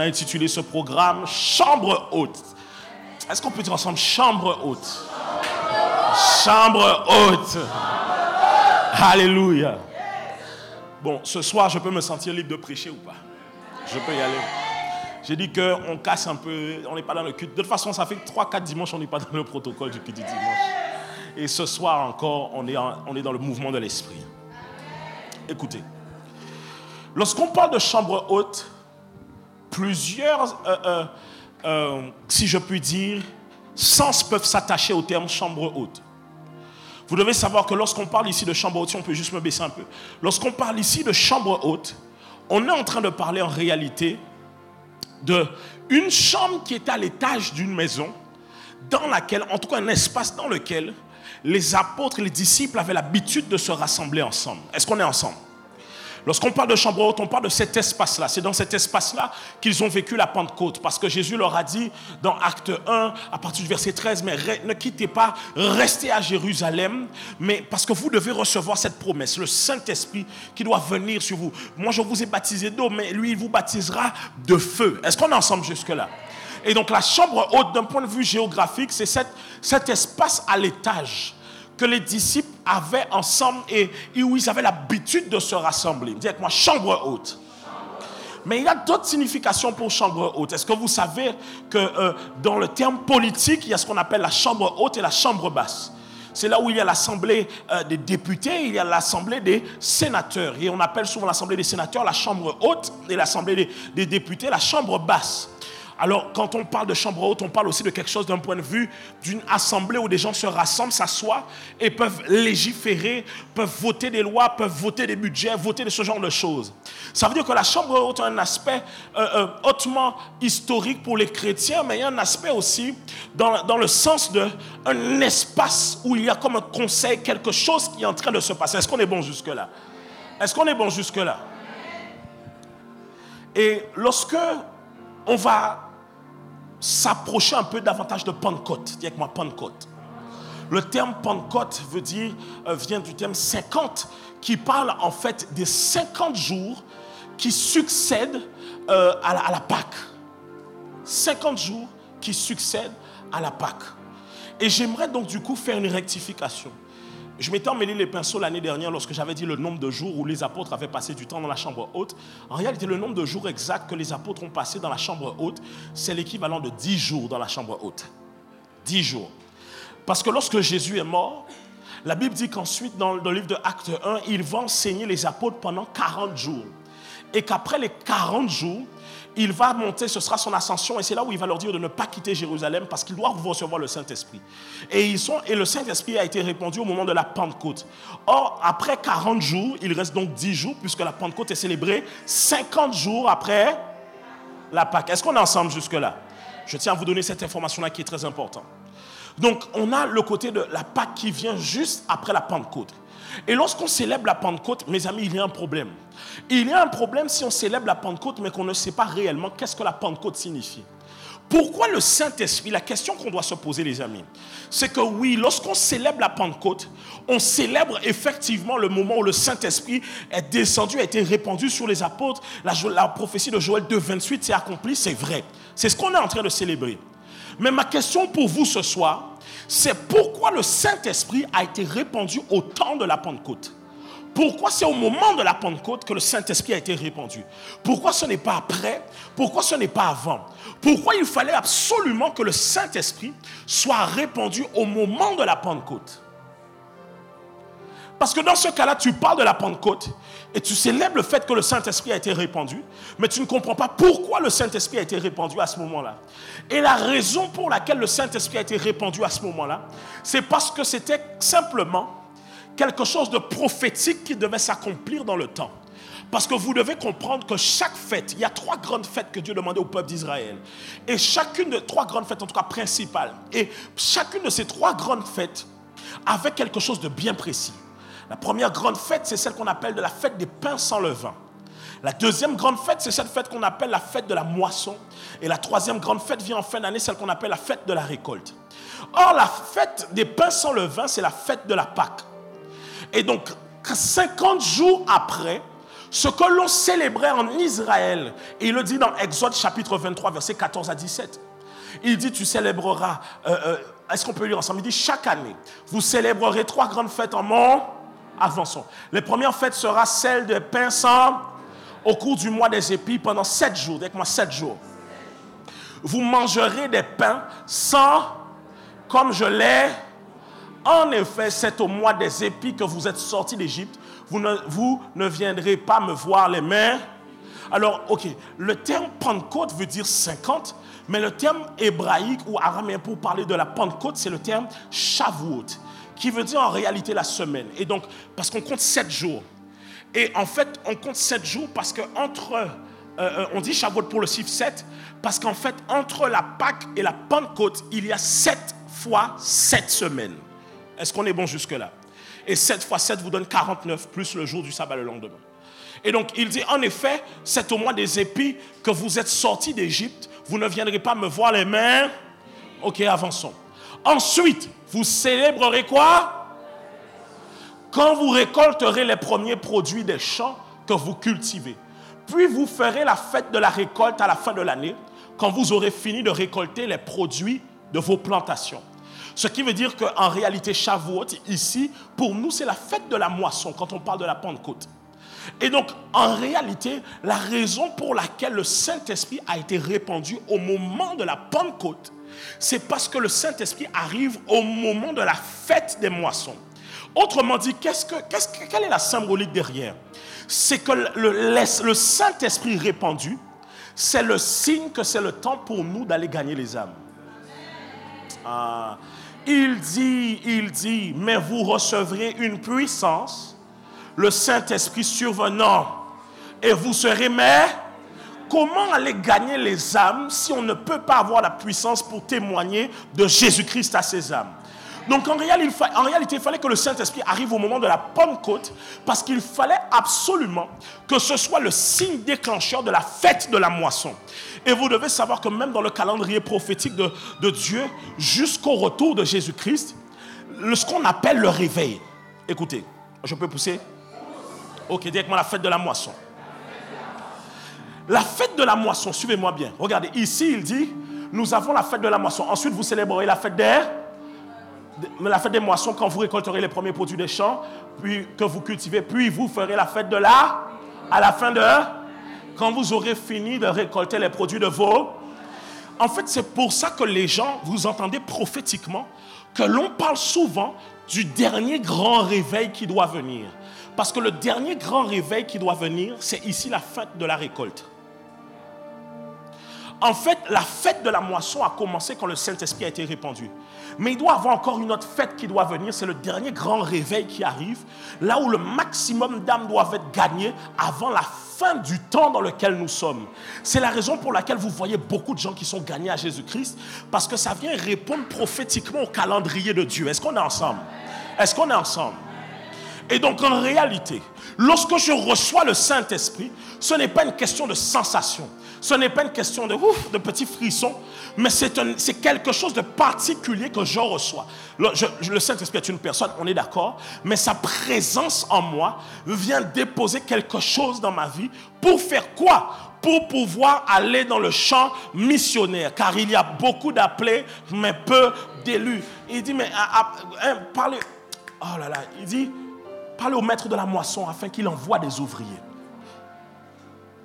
intitulé ce programme « Chambre haute ». Est-ce qu'on peut dire ensemble « Chambre haute » ? Chambre haute. Alléluia. Bon, ce soir, je peux me sentir libre de prêcher ou pas? Je peux y aller. J'ai dit qu'on casse un peu, on n'est pas dans le culte. De toute façon, ça fait 3-4 dimanches, on n'est pas dans le protocole du culte du dimanche. Et ce soir encore, on est dans le mouvement de l'esprit. Écoutez, lorsqu'on parle de chambre haute, plusieurs, si je puis dire, sens peuvent s'attacher au terme chambre haute. Vous devez savoir que lorsqu'on parle ici de chambre haute, si on peut juste me baisser un peu, lorsqu'on parle ici de chambre haute, on est en train de parler en réalité d'une chambre qui était à l'étage d'une maison, dans laquelle, en tout cas un espace dans lequel les apôtres et les disciples avaient l'habitude de se rassembler ensemble. Est-ce qu'on est ensemble? Lorsqu'on parle de chambre haute, on parle de cet espace-là. C'est dans cet espace-là qu'ils ont vécu la Pentecôte. Parce que Jésus leur a dit dans Acte 1, à partir du verset 13, mais ne quittez pas, restez à Jérusalem, mais parce que vous devez recevoir cette promesse, le Saint-Esprit qui doit venir sur vous. Moi, je vous ai baptisé d'eau, mais lui, il vous baptisera de feu. Est-ce qu'on est ensemble jusque-là? Et donc la chambre haute, d'un point de vue géographique, c'est cet espace à l'étage que les disciples avaient ensemble et où ils avaient l'habitude de se rassembler. Dis avec moi, chambre haute. Mais il y a d'autres significations pour chambre haute. Est-ce que vous savez que dans le terme politique, il y a ce qu'on appelle la chambre haute et la chambre basse? C'est là où il y a l'assemblée des députés, il y a l'assemblée des sénateurs. Et on appelle souvent l'assemblée des sénateurs la chambre haute et l'assemblée des députés la chambre basse. Alors, quand on parle de chambre haute, on parle aussi de quelque chose d'un point de vue d'une assemblée où des gens se rassemblent, s'assoient et peuvent légiférer, peuvent voter des lois, peuvent voter des budgets, voter de ce genre de choses. Ça veut dire que la chambre haute a un aspect hautement historique pour les chrétiens, mais il y a un aspect aussi dans le sens d'un espace où il y a comme un conseil, quelque chose qui est en train de se passer. Est-ce qu'on est bon jusque-là? Est-ce qu'on est bon jusque-là? Et lorsque on va s'approcher un peu davantage de Pentecôte. Dis avec moi, Pentecôte. Le terme Pentecôte vient du terme 50, qui parle en fait des 50 jours qui succèdent à la Pâque. 50 jours qui succèdent à la Pâque. Et j'aimerais donc du coup faire une rectification. Je m'étais emmêlé les pinceaux l'année dernière lorsque j'avais dit le nombre de jours où les apôtres avaient passé du temps dans la chambre haute. En réalité, le nombre de jours exact que les apôtres ont passé dans la chambre haute, c'est l'équivalent de 10 jours dans la chambre haute. 10 jours. Parce que lorsque Jésus est mort, la Bible dit qu'ensuite, dans le livre de Acte 1, il va enseigner les apôtres pendant 40 jours. Et qu'après les 40 jours, il va monter, ce sera son ascension, et c'est là où il va leur dire de ne pas quitter Jérusalem parce qu'ils doivent recevoir le Saint-Esprit. Et le Saint-Esprit a été répandu au moment de la Pentecôte. Or, après 40 jours, il reste donc 10 jours, puisque la Pentecôte est célébrée 50 jours après la Pâque. Est-ce qu'on est ensemble jusque-là? Je tiens à vous donner cette information-là qui est très importante. Donc, on a le côté de la Pâque qui vient juste après la Pentecôte. Et lorsqu'on célèbre la Pentecôte, mes amis, il y a un problème. Il y a un problème si on célèbre la Pentecôte, mais qu'on ne sait pas réellement qu'est-ce que la Pentecôte signifie. Pourquoi le Saint-Esprit? La question qu'on doit se poser, les amis, c'est que oui, lorsqu'on célèbre la Pentecôte, on célèbre effectivement le moment où le Saint-Esprit est descendu, a été répandu sur les apôtres. La prophétie de Joël 2,28 s'est accomplie, c'est vrai. C'est ce qu'on est en train de célébrer. Mais ma question pour vous ce soir, c'est pourquoi le Saint-Esprit a été répandu au temps de la Pentecôte? Pourquoi c'est au moment de la Pentecôte que le Saint-Esprit a été répandu? Pourquoi ce n'est pas après? Pourquoi ce n'est pas avant? Pourquoi il fallait absolument que le Saint-Esprit soit répandu au moment de la Pentecôte? Parce que dans ce cas-là, tu parles de la Pentecôte et tu célèbres le fait que le Saint-Esprit a été répandu, mais tu ne comprends pas pourquoi le Saint-Esprit a été répandu à ce moment-là. Et la raison pour laquelle le Saint-Esprit a été répandu à ce moment-là, c'est parce que c'était simplement quelque chose de prophétique qui devait s'accomplir dans le temps. Parce que vous devez comprendre que chaque fête, il y a 3 grandes fêtes que Dieu demandait au peuple d'Israël. Et chacune de 3 grandes fêtes, en tout cas principales, et chacune de ces 3 grandes fêtes avait quelque chose de bien précis. La première grande fête, c'est celle qu'on appelle de la fête des pains sans levain. La deuxième grande fête, c'est cette fête qu'on appelle la fête de la moisson. Et la troisième grande fête vient en fin d'année, celle qu'on appelle la fête de la récolte. Or, la fête des pains sans levain, c'est la fête de la Pâque. Et donc, 50 jours après, Ce que l'on célébrait en Israël, et il le dit dans Exode chapitre 23, versets 14 à 17. Il dit, tu célébreras, est-ce qu'on peut lire ensemble? Il dit, chaque année, vous célébrerez 3 grandes fêtes en mon avançon. Les premières fêtes sera celle des pains sans, au cours du mois des épis, pendant 7 jours. Avec moi, 7 jours. Vous mangerez des pains sans, comme je l'ai. En effet, c'est au mois des épis que vous êtes sortis d'Égypte. Vous ne viendrez pas me voir les mains. Alors, ok, le terme Pentecôte veut dire 50, mais le terme hébraïque ou araméen pour parler de la Pentecôte, c'est le terme Shavuot, qui veut dire en réalité la semaine. Et donc, parce qu'on compte 7 jours. Et en fait, on compte 7 jours parce qu'entre, on dit Shavuot pour le chiffre 7, parce qu'en fait, entre la Pâque et la Pentecôte, il y a 7 fois 7 semaines. Est-ce qu'on est bon jusque-là? Et 7 fois 7 vous donne 49, plus le jour du sabbat le lendemain. Et donc, il dit, en effet, c'est au mois des épis que vous êtes sortis d'Égypte. Vous ne viendrez pas me voir les mains. Ok, avançons. Ensuite, vous célébrerez quoi? Quand vous récolterez les premiers produits des champs que vous cultivez. Puis vous ferez la fête de la récolte à la fin de l'année, quand vous aurez fini de récolter les produits de vos plantations. Ce qui veut dire qu'en réalité, Shavuot, ici, pour nous, c'est la fête de la moisson, quand on parle de la Pentecôte. Et donc, en réalité, la raison pour laquelle le Saint-Esprit a été répandu au moment de la Pentecôte, c'est parce que le Saint-Esprit arrive au moment de la fête des moissons. Autrement dit, quelle est la symbolique derrière? C'est que le Saint-Esprit répandu, c'est le signe que c'est le temps pour nous d'aller gagner les âmes. Il dit, mais vous recevrez une puissance, le Saint-Esprit survenant, et vous serez mais. Comment aller gagner les âmes si on ne peut pas avoir la puissance pour témoigner de Jésus-Christ à ces âmes? Donc en réalité, il fallait que le Saint-Esprit arrive au moment de la Pentecôte, parce qu'il fallait absolument que ce soit le signe déclencheur de la fête de la moisson. Et vous devez savoir que même dans le calendrier prophétique de Dieu, jusqu'au retour de Jésus-Christ, ce qu'on appelle le réveil. Écoutez, je peux pousser? Ok, directement la fête de la moisson. La fête de la moisson, suivez-moi bien. Regardez, ici il dit, nous avons la fête de la moisson. Ensuite, vous célébrerez la fête des moissons quand vous récolterez les premiers produits des champs, puis que vous cultivez, puis vous ferez la fête de à la fin de, quand vous aurez fini de récolter les produits de vos. En fait, c'est pour ça que les gens, vous entendez prophétiquement, que l'on parle souvent du dernier grand réveil qui doit venir. Parce que le dernier grand réveil qui doit venir, c'est ici la fête de la récolte. En fait, la fête de la moisson a commencé quand le Saint-Esprit a été répandu. Mais il doit y avoir encore une autre fête qui doit venir. C'est le dernier grand réveil qui arrive. Là où le maximum d'âmes doivent être gagnées avant la fin du temps dans lequel nous sommes. C'est la raison pour laquelle vous voyez beaucoup de gens qui sont gagnés à Jésus-Christ. Parce que ça vient répondre prophétiquement au calendrier de Dieu. Est-ce qu'on est ensemble? Est-ce qu'on est ensemble? Et donc en réalité, lorsque je reçois le Saint-Esprit, ce n'est pas une question de sensation. Ce n'est pas une question de petits frissons, mais c'est quelque chose de particulier que je reçois. Le Saint-Esprit est une personne, on est d'accord, mais sa présence en moi vient déposer quelque chose dans ma vie pour faire quoi? Pour pouvoir aller dans le champ missionnaire, car il y a beaucoup d'appelés, mais peu d'élus. Il dit, mais parlez, oh là là, il dit, parlez au maître de la moisson afin qu'il envoie des ouvriers.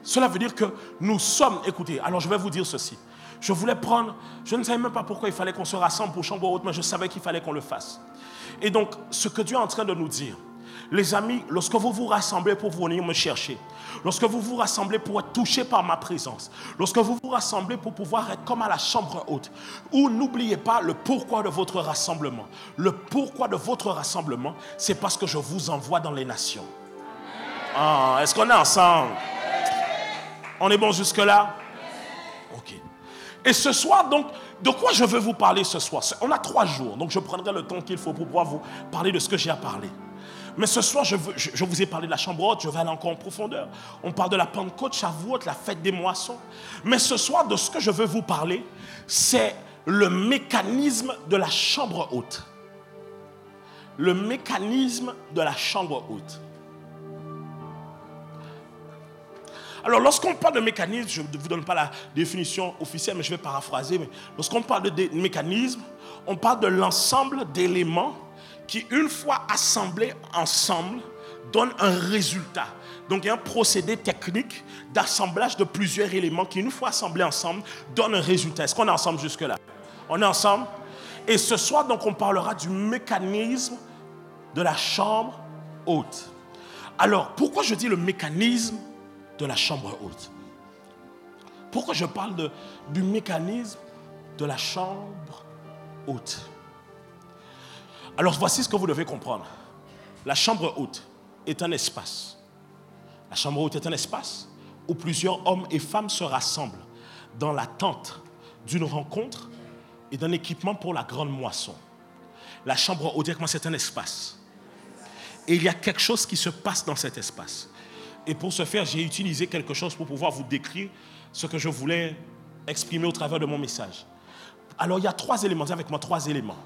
Cela veut dire que nous sommes, écoutez, alors je vais vous dire ceci. Je voulais prendre, je ne savais même pas pourquoi il fallait qu'on se rassemble pour Chambre Haute, mais je savais qu'il fallait qu'on le fasse. Et donc, ce que Dieu est en train de nous dire, les amis, lorsque vous vous rassemblez pour venir me chercher, lorsque vous vous rassemblez pour être touchés par ma présence, lorsque vous vous rassemblez pour pouvoir être comme à la Chambre Haute, ou n'oubliez pas le pourquoi de votre rassemblement. Le pourquoi de votre rassemblement, c'est parce que je vous envoie dans les nations. Est-ce qu'on est ensemble? On est bon jusque-là? Ok. Et ce soir, donc, de quoi je veux vous parler ce soir? On a 3 jours, donc je prendrai le temps qu'il faut pour pouvoir vous parler de ce que j'ai à parler. Mais ce soir, je vous ai parlé de la Chambre Haute, je vais aller encore en profondeur. On parle de la Pentecôte, Shavuot, la fête des moissons. Mais ce soir, de ce que je veux vous parler, c'est le mécanisme de la Chambre Haute. Le mécanisme de la Chambre Haute. Alors, lorsqu'on parle de mécanisme, je ne vous donne pas la définition officielle, mais je vais paraphraser. Mais lorsqu'on parle de mécanisme, on parle de l'ensemble d'éléments qui, une fois assemblés ensemble, donnent un résultat. Donc, il y a un procédé technique d'assemblage de plusieurs éléments qui, une fois assemblés ensemble, donnent un résultat. Est-ce qu'on est ensemble jusque-là? On est ensemble? Et ce soir, donc, on parlera du mécanisme de la chambre haute. Alors, pourquoi je dis le mécanisme de la chambre haute? Pourquoi je parle du mécanisme de la chambre haute? Alors, voici ce que vous devez comprendre. La chambre haute est un espace. La chambre haute est un espace où plusieurs hommes et femmes se rassemblent dans l'attente d'une rencontre et d'un équipement pour la grande moisson. La chambre haute, c'est un espace. Et il y a quelque chose qui se passe dans cet espace. Et pour ce faire, j'ai utilisé quelque chose pour pouvoir vous décrire ce que je voulais exprimer au travers de mon message. Alors, il y a 3 éléments. Dis avec moi 3 éléments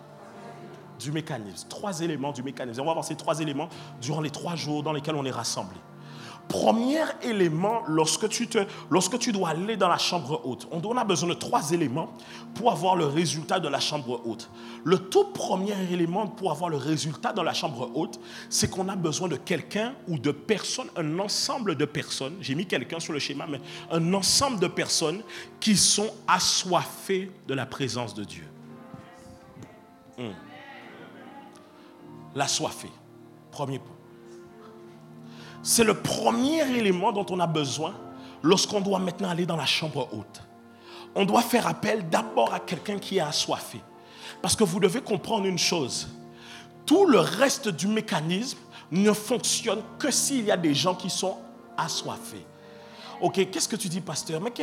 du mécanisme. 3 éléments du mécanisme. On va voir ces 3 éléments durant les 3 jours dans lesquels on est rassemblés. Premier élément, lorsque tu dois aller dans la chambre haute, on a besoin de 3 éléments pour avoir le résultat de la chambre haute. Le tout premier élément pour avoir le résultat dans la chambre haute, c'est qu'on a besoin de quelqu'un ou de personnes, un ensemble de personnes, j'ai mis quelqu'un sur le schéma, mais un ensemble de personnes qui sont assoiffées de la présence de Dieu. L'assoiffé, premier point. C'est le premier élément dont on a besoin lorsqu'on doit maintenant aller dans la chambre haute. On doit faire appel d'abord à quelqu'un qui est assoiffé. Parce que vous devez comprendre une chose. Tout le reste du mécanisme ne fonctionne que s'il y a des gens qui sont assoiffés. Ok, qu'est-ce que tu dis, pasteur? Mais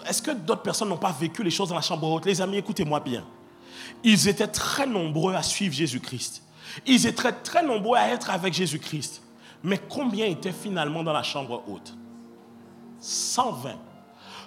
est-ce que d'autres personnes n'ont pas vécu les choses dans la chambre haute? Les amis, écoutez-moi bien. Ils étaient très nombreux à suivre Jésus-Christ. Ils étaient très nombreux à être avec Jésus-Christ. Mais combien étaient finalement dans la chambre haute? 120.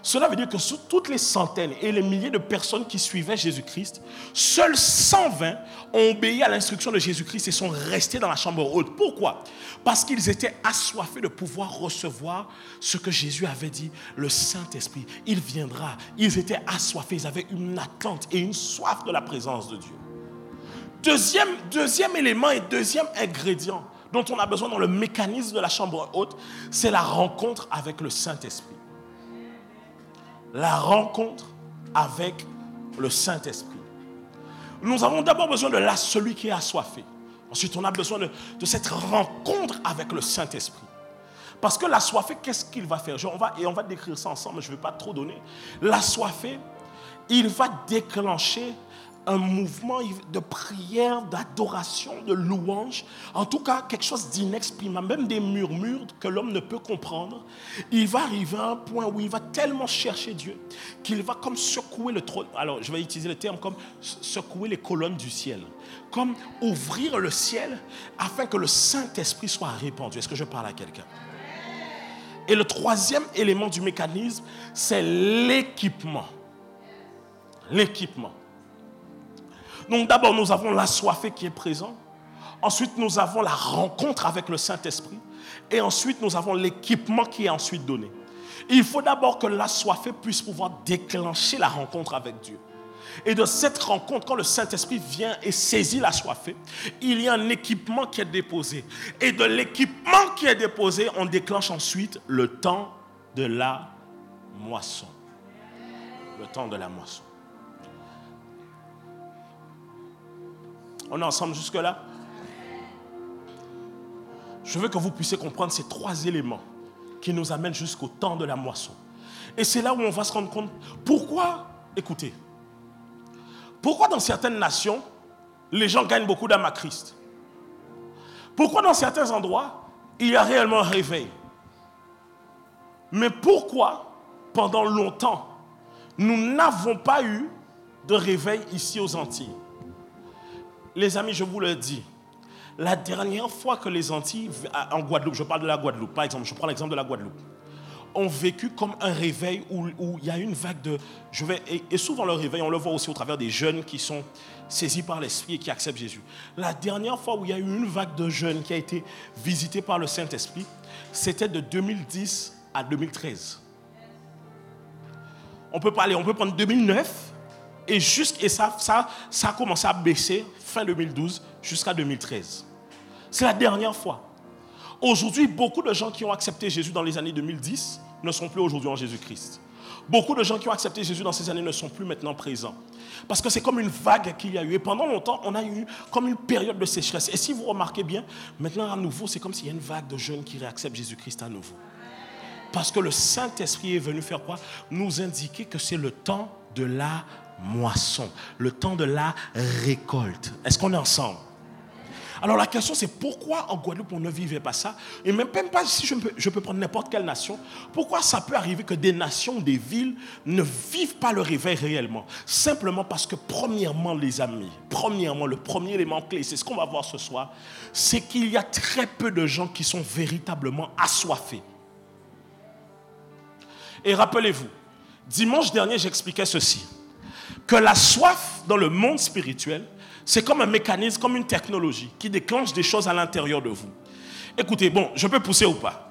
Cela veut dire que sur toutes les centaines et les milliers de personnes qui suivaient Jésus-Christ, seuls 120 ont obéi à l'instruction de Jésus-Christ et sont restés dans la chambre haute. Pourquoi? Parce qu'ils étaient assoiffés de pouvoir recevoir ce que Jésus avait dit, le Saint-Esprit. Il viendra. Ils étaient assoiffés, ils avaient une attente et une soif de la présence de Dieu. Deuxième élément et deuxième ingrédient dont on a besoin dans le mécanisme de la chambre haute, c'est la rencontre avec le Saint-Esprit. La rencontre avec le Saint-Esprit. Nous avons d'abord besoin de celui qui est assoiffé. Ensuite, on a besoin de cette rencontre avec le Saint-Esprit. Parce que l'assoiffé, qu'est-ce qu'il va faire? On va décrire ça ensemble, je ne vais pas trop donner. L'assoiffé, il va déclencher un mouvement de prière, d'adoration, de louange, en tout cas quelque chose d'inexprimable, même des murmures que l'homme ne peut comprendre. Il va arriver à un point où il va tellement chercher Dieu qu'il va comme secouer le trône. Alors je vais utiliser le terme comme secouer les colonnes du ciel, comme ouvrir le ciel afin que le Saint-Esprit soit répandu. Est-ce que je parle à quelqu'un? Et le troisième élément du mécanisme, c'est l'équipement. L'équipement. Donc d'abord, nous avons l'assoiffé qui est présent. Ensuite, nous avons la rencontre avec le Saint-Esprit. Et ensuite, nous avons l'équipement qui est ensuite donné. Il faut d'abord que l'assoiffé puisse pouvoir déclencher la rencontre avec Dieu. Et de cette rencontre, quand le Saint-Esprit vient et saisit l'assoiffé, il y a un équipement qui est déposé. Et de l'équipement qui est déposé, on déclenche ensuite le temps de la moisson. Le temps de la moisson. On est ensemble jusque-là? Je veux que vous puissiez comprendre ces 3 éléments qui nous amènent jusqu'au temps de la moisson. Et c'est là où on va se rendre compte pourquoi, écoutez, pourquoi dans certaines nations, les gens gagnent beaucoup d'âmes à Christ? Pourquoi dans certains endroits, il y a réellement un réveil? Mais pourquoi, pendant longtemps, nous n'avons pas eu de réveil ici aux Antilles? Les amis, je vous le dis, la dernière fois que les Antilles, en Guadeloupe, je parle de la Guadeloupe, par exemple, je prends l'exemple de la Guadeloupe, ont vécu comme un réveil où il y a une vague de... Et souvent le réveil, on le voit aussi au travers des jeunes qui sont saisis par l'Esprit et qui acceptent Jésus. La dernière fois où il y a eu une vague de jeunes qui a été visitée par le Saint-Esprit, c'était de 2010 à 2013. On peut prendre 2009 et ça a commencé à baisser fin 2012 jusqu'à 2013. C'est la dernière fois. Aujourd'hui, beaucoup de gens qui ont accepté Jésus dans les années 2010 ne sont plus aujourd'hui en Jésus-Christ. Beaucoup de gens qui ont accepté Jésus dans ces années ne sont plus maintenant présents. Parce que c'est comme une vague qu'il y a eu. Et pendant longtemps, on a eu comme une période de sécheresse. Et si vous remarquez bien, maintenant à nouveau, c'est comme s'il y a une vague de jeunes qui réacceptent Jésus-Christ à nouveau. Parce que le Saint-Esprit est venu faire quoi? Nous indiquer que c'est le temps de la moisson, le temps de la récolte. Est-ce qu'on est ensemble? Alors la question c'est pourquoi en Guadeloupe on ne vivait pas ça? Et même pas si je peux prendre n'importe quelle nation. Pourquoi ça peut arriver que des nations, des villes ne vivent pas le réveil réellement? Simplement parce que premièrement les amis, le premier élément clé, c'est ce qu'on va voir ce soir, c'est qu'il y a très peu de gens qui sont véritablement assoiffés. Et rappelez-vous, dimanche dernier j'expliquais ceci, que la soif dans le monde spirituel, c'est comme un mécanisme, comme une technologie qui déclenche des choses à l'intérieur de vous. Écoutez, bon, je peux pousser ou pas?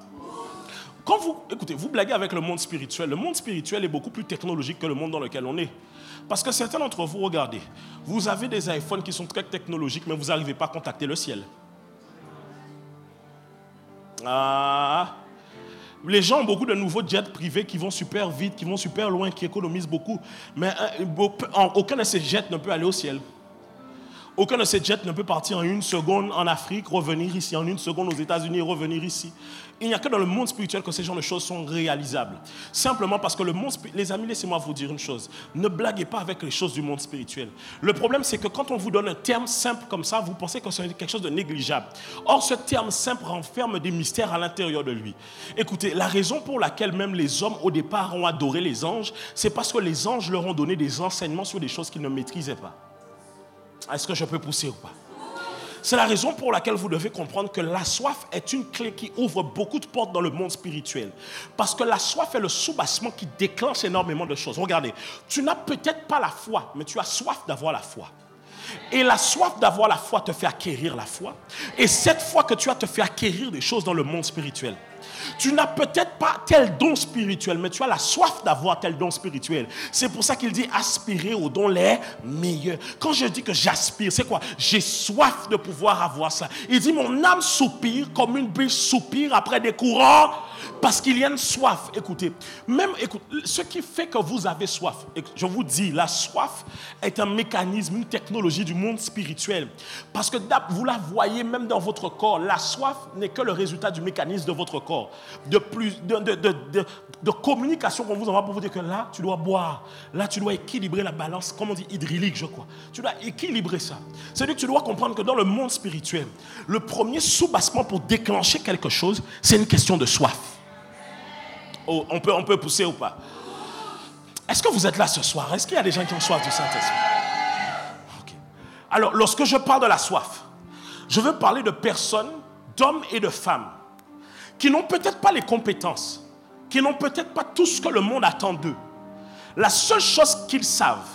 Quand vous blaguez avec le monde spirituel est beaucoup plus technologique que le monde dans lequel on est. Parce que certains d'entre vous, regardez, vous avez des iPhones qui sont très technologiques, mais vous n'arrivez pas à contacter le ciel. Les gens ont beaucoup de nouveaux jets privés qui vont super vite, qui vont super loin, qui économisent beaucoup. Mais aucun de ces jets ne peut aller au ciel. Aucun de ces jets ne peut partir en 1 seconde en Afrique, revenir ici, en 1 seconde aux États-Unis et revenir ici. Il n'y a que dans le monde spirituel que ces genres de choses sont réalisables. Simplement parce que le monde spirituel... Les amis, laissez-moi vous dire une chose. Ne blaguez pas avec les choses du monde spirituel. Le problème, c'est que quand on vous donne un terme simple comme ça, vous pensez que c'est quelque chose de négligeable. Or, ce terme simple renferme des mystères à l'intérieur de lui. Écoutez, la raison pour laquelle même les hommes, au départ, ont adoré les anges, c'est parce que les anges leur ont donné des enseignements sur des choses qu'ils ne maîtrisaient pas. Est-ce que je peux pousser ou pas? C'est la raison pour laquelle vous devez comprendre que la soif est une clé qui ouvre beaucoup de portes dans le monde spirituel. Parce que la soif est le soubassement qui déclenche énormément de choses. Regardez, tu n'as peut-être pas la foi, mais tu as soif d'avoir la foi. Et la soif d'avoir la foi te fait acquérir la foi. Et cette foi que tu as te fait acquérir des choses dans le monde spirituel. Tu n'as peut-être pas tel don spirituel, mais tu as la soif d'avoir tel don spirituel. C'est pour ça qu'il dit aspirer aux dons les meilleurs. Quand je dis que j'aspire, c'est quoi? J'ai soif de pouvoir avoir ça. Il dit mon âme soupire comme une biche soupire après des courants. Parce qu'il y a une soif. Écoutez, ce qui fait que vous avez soif, je vous dis, la soif est un mécanisme, une technologie du monde spirituel. Parce que vous la voyez même dans votre corps. La soif n'est que le résultat du mécanisme de votre corps. De communication qu'on vous envoie pour vous dire que là, tu dois boire. Là, tu dois équilibrer la balance, comme on dit, hydraulique, je crois. Tu dois équilibrer ça. C'est-à-dire que tu dois comprendre que dans le monde spirituel, le premier soubassement pour déclencher quelque chose, c'est une question de soif. Oh, on peut pousser ou pas? Est-ce que vous êtes là ce soir? Est-ce qu'il y a des gens qui ont soif du Saint-Esprit? Okay. Alors, lorsque je parle de la soif, je veux parler de personnes, d'hommes et de femmes, qui n'ont peut-être pas les compétences, qui n'ont peut-être pas tout ce que le monde attend d'eux. La seule chose qu'ils savent,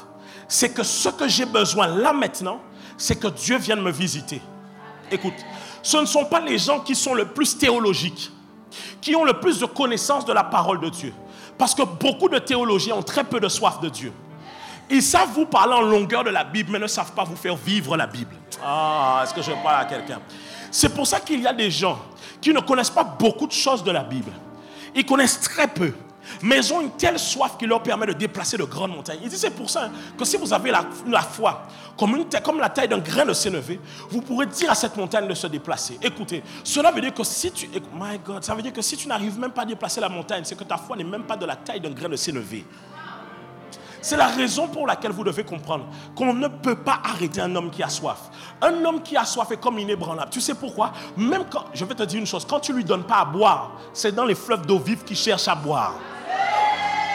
c'est que ce que j'ai besoin là maintenant, c'est que Dieu vienne me visiter. Écoute, ce ne sont pas les gens qui sont le plus théologiques, qui ont le plus de connaissances de la parole de Dieu. Parce que beaucoup de théologiens ont très peu de soif de Dieu. Ils savent vous parler en longueur de la Bible, mais ne savent pas vous faire vivre la Bible. Est-ce que je parle à quelqu'un? C'est pour ça qu'il y a des gens qui ne connaissent pas beaucoup de choses de la Bible. Ils connaissent très peu. Mais ils ont une telle soif qui leur permet de déplacer de grandes montagnes. Il dit c'est pour ça que si vous avez la foi comme la taille d'un grain de sénévé, vous pourrez dire à cette montagne de se déplacer. Écoutez, cela veut dire que si tu n'arrives même pas à déplacer la montagne, c'est que ta foi n'est même pas de la taille d'un grain de sénévé. C'est la raison pour laquelle vous devez comprendre qu'on ne peut pas arrêter un homme qui a soif. Un homme qui a soif est comme inébranlable. Tu sais pourquoi? Même quand, je vais te dire une chose, quand tu ne lui donnes pas à boire, c'est dans les fleuves d'eau vive qu'il cherche à boire.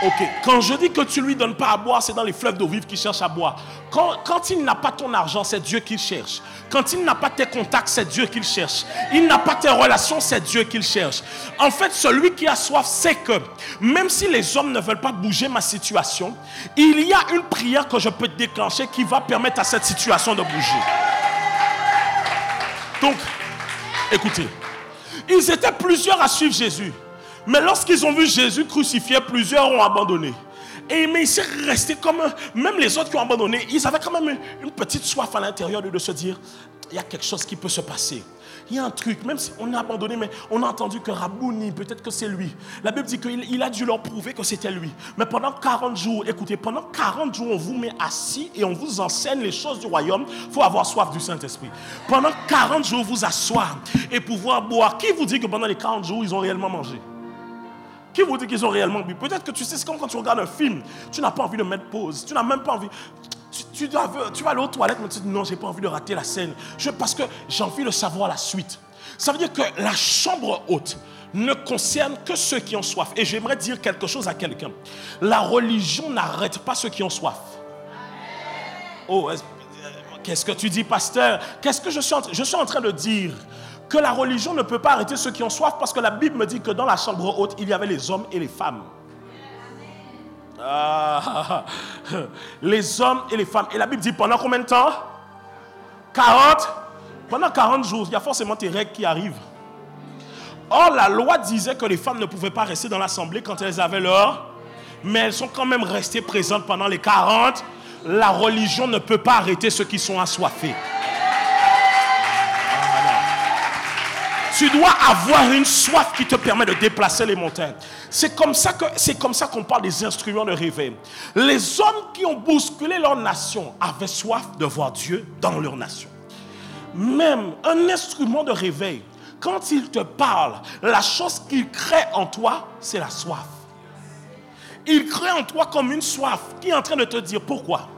Ok, quand je dis que tu ne lui donnes pas à boire, c'est dans les fleuves d'eau vive qu'il cherche à boire. Quand il n'a pas ton argent, c'est Dieu qu'il cherche. Quand il n'a pas tes contacts, c'est Dieu qu'il cherche. Il n'a pas tes relations, c'est Dieu qu'il cherche. En fait, celui qui a soif sait que même si les hommes ne veulent pas bouger ma situation, il y a une prière que je peux déclencher qui va permettre à cette situation de bouger. Donc, écoutez, ils étaient plusieurs à suivre Jésus. Mais lorsqu'ils ont vu Jésus crucifié, plusieurs ont abandonné. Mais il s'est resté comme... Même les autres qui ont abandonné, ils avaient quand même une petite soif à l'intérieur de se dire, il y a quelque chose qui peut se passer. Il y a un truc, même si on a abandonné, mais on a entendu que Rabouni, peut-être que c'est lui. La Bible dit qu'il a dû leur prouver que c'était lui. Mais pendant 40 jours, écoutez, pendant 40 jours, on vous met assis et on vous enseigne les choses du royaume. Il faut avoir soif du Saint-Esprit. Pendant 40 jours, vous asseoir et pouvoir boire. Qui vous dit que pendant les 40 jours, ils ont réellement mangé? Qui vous dit qu'ils ont réellement bu? Peut-être que tu sais, c'est comme quand tu regardes un film, tu n'as pas envie de mettre pause, tu n'as même pas envie... Tu vas aller aux toilettes, mais tu dis non, je n'ai pas envie de rater la scène. Parce que j'ai envie de savoir la suite. Ça veut dire que la chambre haute ne concerne que ceux qui ont soif. Et j'aimerais dire quelque chose à quelqu'un. La religion n'arrête pas ceux qui ont soif. Oh, qu'est-ce que tu dis, pasteur? Qu'est-ce que je suis en train de dire? Que la religion ne peut pas arrêter ceux qui ont soif, parce que la Bible me dit que dans la chambre haute, il y avait les hommes et les femmes. Les hommes et les femmes. Et la Bible dit pendant combien de temps? 40. Pendant 40 jours, il y a forcément tes règles qui arrivent. Or, la loi disait que les femmes ne pouvaient pas rester dans l'assemblée quand elles avaient l'heure, mais elles sont quand même restées présentes pendant les 40. La religion ne peut pas arrêter ceux qui sont assoiffés. Tu dois avoir une soif qui te permet de déplacer les montagnes. C'est comme ça qu'on parle des instruments de réveil. Les hommes qui ont bousculé leur nation avaient soif de voir Dieu dans leur nation. Même un instrument de réveil, quand il te parle, la chose qu'il crée en toi, c'est la soif. Il crée en toi comme une soif qui est en train de te dire pourquoi.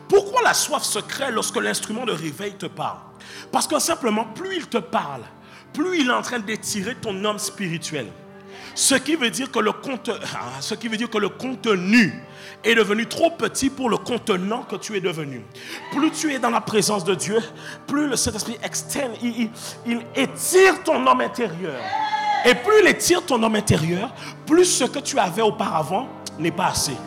Pourquoi la soif se crée lorsque l'instrument de réveil te parle? Parce que simplement, plus il te parle, plus il est en train d'étirer ton homme spirituel. Ce qui veut dire que le contenu est devenu trop petit pour le contenant que tu es devenu. Plus tu es dans la présence de Dieu, plus le Saint-Esprit externe, il étire ton homme intérieur. Et plus il étire ton homme intérieur, plus ce que tu avais auparavant n'est pas assez.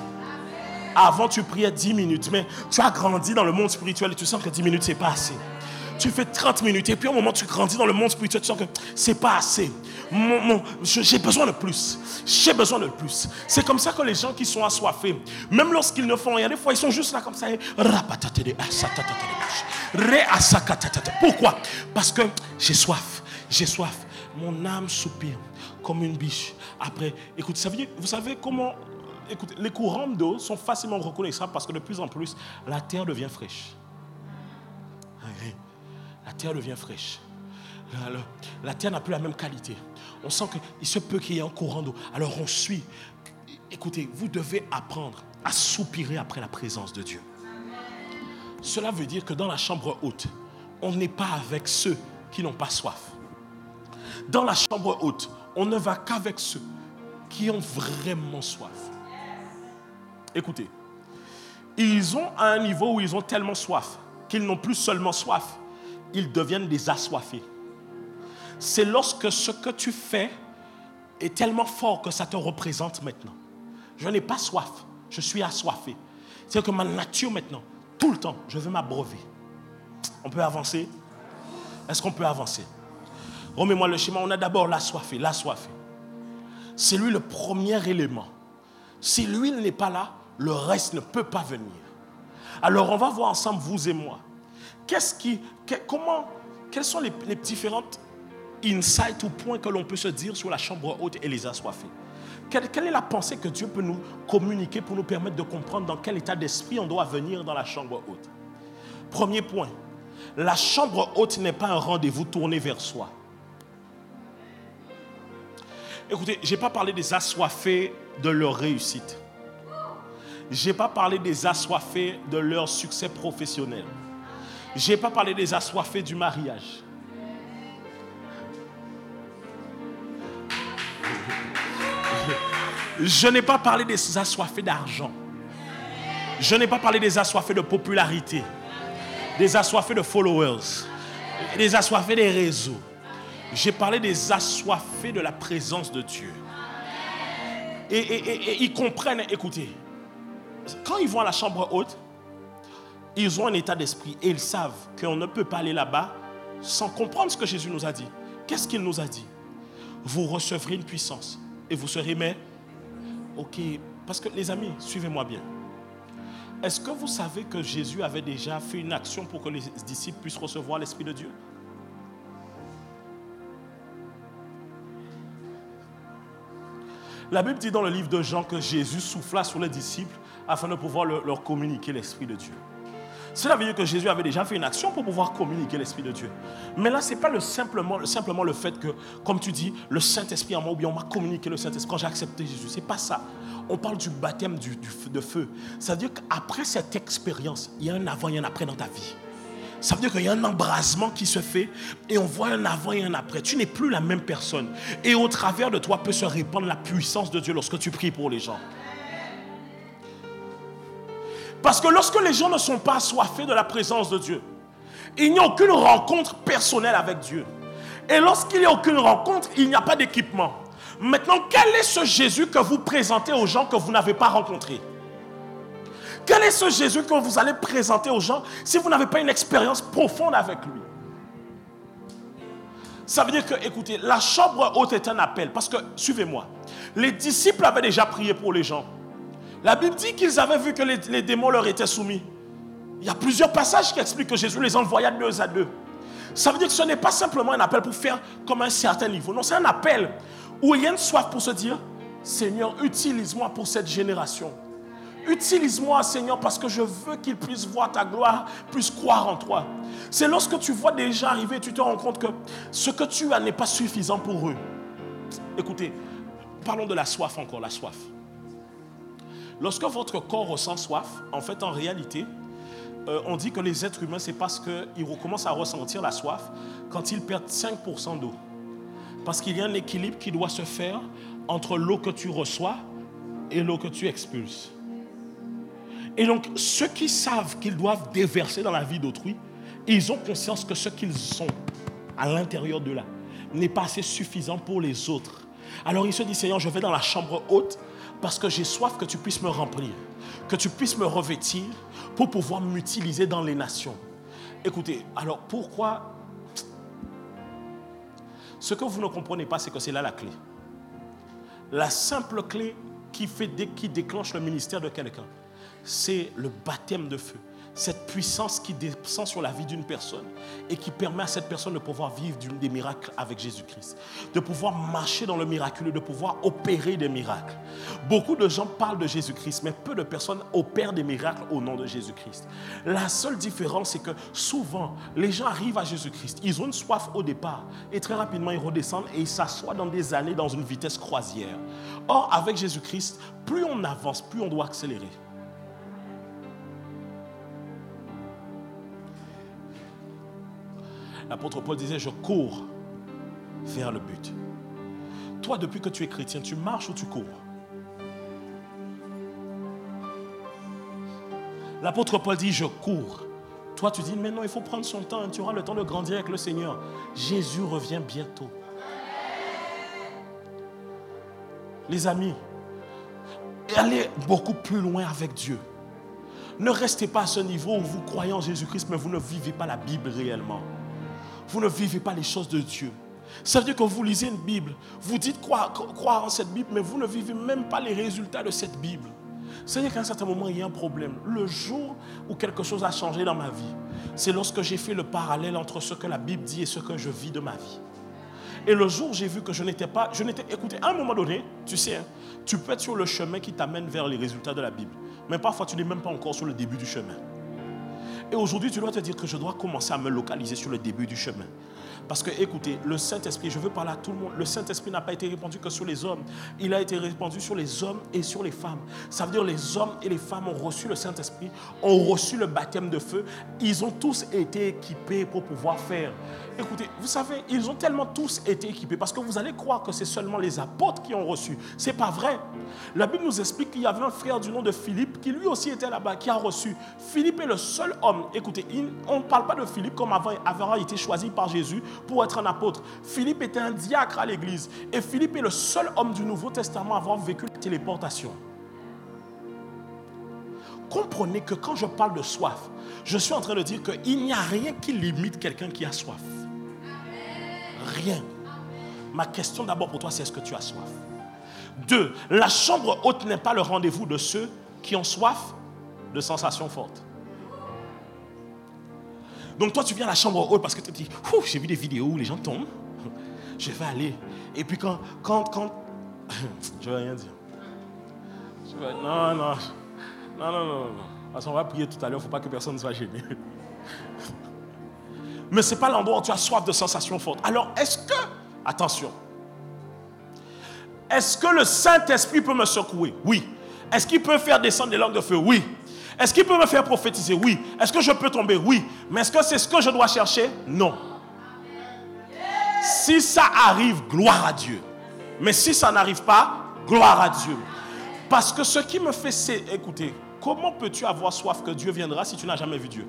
Avant, tu priais 10 minutes, mais tu as grandi dans le monde spirituel et tu sens que 10 minutes, c'est pas assez. Tu fais 30 minutes et puis au moment où tu grandis dans le monde spirituel, tu sens que c'est pas assez. J'ai besoin de plus. J'ai besoin de plus. C'est comme ça que les gens qui sont assoiffés, même lorsqu'ils ne font rien, des fois ils sont juste là comme ça. Pourquoi? Parce que j'ai soif. J'ai soif. Mon âme soupire comme une biche. Après, écoute, vous savez comment... Écoutez, les courants d'eau sont facilement reconnaissables parce que de plus en plus, la terre devient fraîche. La terre devient fraîche. La terre n'a plus la même qualité. On sent qu'il se peut qu'il y ait un courant d'eau. Alors on suit. Écoutez, vous devez apprendre à soupirer après la présence de Dieu. Cela veut dire que dans la chambre haute, on n'est pas avec ceux qui n'ont pas soif. Dans la chambre haute, on ne va qu'avec ceux qui ont vraiment soif. Écoutez, ils ont à un niveau où ils ont tellement soif qu'ils n'ont plus seulement soif, ils deviennent des assoiffés. C'est lorsque ce que tu fais est tellement fort que ça te représente maintenant. Je n'ai pas soif, je suis assoiffé. C'est-à-dire que ma nature maintenant, tout le temps, je veux m'abreuver. On peut avancer? Est-ce qu'on peut avancer? Remets-moi le schéma, on a d'abord l'assoiffé, l'assoiffé. C'est lui le premier élément. Si lui n'est pas là, le reste ne peut pas venir. Alors on va voir ensemble, vous et moi. Quels sont les différentes insights ou points que l'on peut se dire sur la chambre haute et les assoiffés? Quelle est la pensée que Dieu peut nous communiquer pour nous permettre de comprendre dans quel état d'esprit on doit venir dans la chambre haute? Premier point, la chambre haute n'est pas un rendez-vous tourné vers soi. Écoutez, je n'ai pas parlé des assoiffés de leur réussite. Je n'ai pas parlé des assoiffés de leur succès professionnel. Je n'ai pas parlé des assoiffés du mariage. Je n'ai pas parlé des assoiffés d'argent. Je n'ai pas parlé des assoiffés de popularité, des assoiffés de followers, des assoiffés des réseaux. J'ai parlé des assoiffés de la présence de Dieu. Et ils comprennent, écoutez, quand ils vont à la chambre haute, ils ont un état d'esprit et ils savent qu'on ne peut pas aller là-bas sans comprendre ce que Jésus nous a dit. Qu'est-ce qu'il nous a dit? Vous recevrez une puissance Et vous serez mais, ok, parce que les amis, suivez-moi bien. Est-ce que vous savez que Jésus avait déjà fait une action pour que les disciples puissent recevoir l'Esprit de Dieu? La Bible dit dans le livre de Jean que Jésus souffla sur les disciples afin de pouvoir leur communiquer l'Esprit de Dieu. Cela veut dire que Jésus avait déjà fait une action pour pouvoir communiquer l'Esprit de Dieu. Mais là, ce n'est pas simplement le fait que, comme tu dis, le Saint-Esprit en moi, ou bien on m'a communiqué le Saint-Esprit quand j'ai accepté Jésus. Ce n'est pas ça. On parle du baptême de feu. Ça veut dire qu'après cette expérience, il y a un avant et un après dans ta vie. Ça veut dire qu'il y a un embrasement qui se fait et on voit un avant et un après. Tu n'es plus la même personne. Et au travers de toi peut se répandre la puissance de Dieu lorsque tu pries pour les gens. Parce que lorsque les gens ne sont pas assoiffés de la présence de Dieu, il n'y a aucune rencontre personnelle avec Dieu. Et lorsqu'il n'y a aucune rencontre, il n'y a pas d'équipement. Maintenant, quel est ce Jésus que vous présentez aux gens que vous n'avez pas rencontrés? Quel est ce Jésus que vous allez présenter aux gens si vous n'avez pas une expérience profonde avec lui? Ça veut dire que, écoutez, la chambre haute est un appel. Parce que, suivez-moi, les disciples avaient déjà prié pour les gens. La Bible dit qu'ils avaient vu que les démons leur étaient soumis. Il y a plusieurs passages qui expliquent que Jésus les envoya 2 à 2. Ça veut dire que ce n'est pas simplement un appel pour faire comme un certain niveau. Non, c'est un appel où il y a une soif pour se dire, Seigneur, utilise-moi pour cette génération. Utilise-moi, Seigneur, parce que je veux qu'ils puissent voir ta gloire, puissent croire en toi. C'est lorsque tu vois des gens arriver et tu te rends compte que ce que tu as n'est pas suffisant pour eux. Écoutez, parlons de la soif encore, la soif. Lorsque votre corps ressent soif, en fait, en réalité, on dit que les êtres humains, c'est parce qu'ils recommencent à ressentir la soif quand ils perdent 5% d'eau. Parce qu'il y a un équilibre qui doit se faire entre l'eau que tu reçois et l'eau que tu expulses. Et donc, ceux qui savent qu'ils doivent déverser dans la vie d'autrui, ils ont conscience que ce qu'ils ont à l'intérieur d'eux là n'est pas assez suffisant pour les autres. Alors, ils se disent, Seigneur, je vais dans la chambre haute parce que j'ai soif que tu puisses me remplir, que tu puisses me revêtir pour pouvoir m'utiliser dans les nations. Écoutez, alors pourquoi? Ce que vous ne comprenez pas, c'est que c'est là la clé. La simple clé qui déclenche le ministère de quelqu'un, c'est le baptême de feu. Cette puissance qui descend sur la vie d'une personne et qui permet à cette personne de pouvoir vivre des miracles avec Jésus-Christ, de pouvoir marcher dans le miraculeux, de pouvoir opérer des miracles. Beaucoup de gens parlent de Jésus-Christ, mais peu de personnes opèrent des miracles au nom de Jésus-Christ. La seule différence, c'est que souvent, les gens arrivent à Jésus-Christ, ils ont une soif au départ et très rapidement, ils redescendent et ils s'assoient dans des années dans une vitesse croisière. Or, avec Jésus-Christ, plus on avance, plus on doit accélérer. L'apôtre Paul disait, je cours vers le but. Toi, depuis que tu es chrétien, tu marches ou tu cours? L'apôtre Paul dit, je cours. Toi, tu dis, mais non, il faut prendre son temps. Tu auras le temps de grandir avec le Seigneur. Jésus revient bientôt. Les amis, allez beaucoup plus loin avec Dieu. Ne restez pas à ce niveau où vous croyez en Jésus-Christ, mais vous ne vivez pas la Bible réellement. Vous ne vivez pas les choses de Dieu. Ça veut dire que vous lisez une Bible, vous dites croire en cette Bible, mais vous ne vivez même pas les résultats de cette Bible. C'est-à-dire qu'à un certain moment, il y a un problème. Le jour où quelque chose a changé dans ma vie, c'est lorsque j'ai fait le parallèle entre ce que la Bible dit et ce que je vis de ma vie. Et le jour où j'ai vu que écoutez, à un moment donné, tu sais, hein, tu peux être sur le chemin qui t'amène vers les résultats de la Bible. Mais parfois, tu n'es même pas encore sur le début du chemin. Et aujourd'hui, tu dois te dire que je dois commencer à me localiser sur le début du chemin. Parce que, écoutez, le Saint-Esprit, je veux parler à tout le monde, le Saint-Esprit n'a pas été répandu que sur les hommes. Il a été répandu sur les hommes et sur les femmes. Ça veut dire que les hommes et les femmes ont reçu le Saint-Esprit, ont reçu le baptême de feu. Ils ont tous été équipés pour pouvoir faire. Écoutez, vous savez, ils ont tellement tous été équipés parce que vous allez croire que c'est seulement les apôtres qui ont reçu. Ce n'est pas vrai. La Bible nous explique qu'il y avait un frère du nom de Philippe qui lui aussi était là-bas, qui a reçu. Philippe est le seul homme. Écoutez, on ne parle pas de Philippe comme avant été choisi par Jésus pour être un apôtre. Philippe était un diacre à l'église. Et Philippe est le seul homme du Nouveau Testament à avoir vécu la téléportation. Comprenez que quand je parle de soif, je suis en train de dire qu'il n'y a rien qui limite quelqu'un qui a soif. Rien. Ma question d'abord pour toi, c'est est-ce que tu as soif? 2, la chambre haute n'est pas le rendez-vous de ceux qui ont soif de sensations fortes. Donc toi, tu viens à la chambre haute parce que tu te dis, j'ai vu des vidéos où les gens tombent. Je vais aller. Et puis quand je ne vais rien dire. Non. Parce qu'on va prier tout à l'heure, il ne faut pas que personne ne soit gêné. Mais ce n'est pas l'endroit où tu as soif de sensations fortes. Alors, attention, est-ce que le Saint-Esprit peut me secouer? Oui. Est-ce qu'il peut faire descendre des langues de feu? Oui. Est-ce qu'il peut me faire prophétiser? Oui. Est-ce que je peux tomber? Oui. Mais est-ce que c'est ce que je dois chercher? Non. Si ça arrive, gloire à Dieu. Mais si ça n'arrive pas, gloire à Dieu. Parce que ce qui me fait, c'est, écoutez, comment peux-tu avoir soif que Dieu viendra si tu n'as jamais vu Dieu?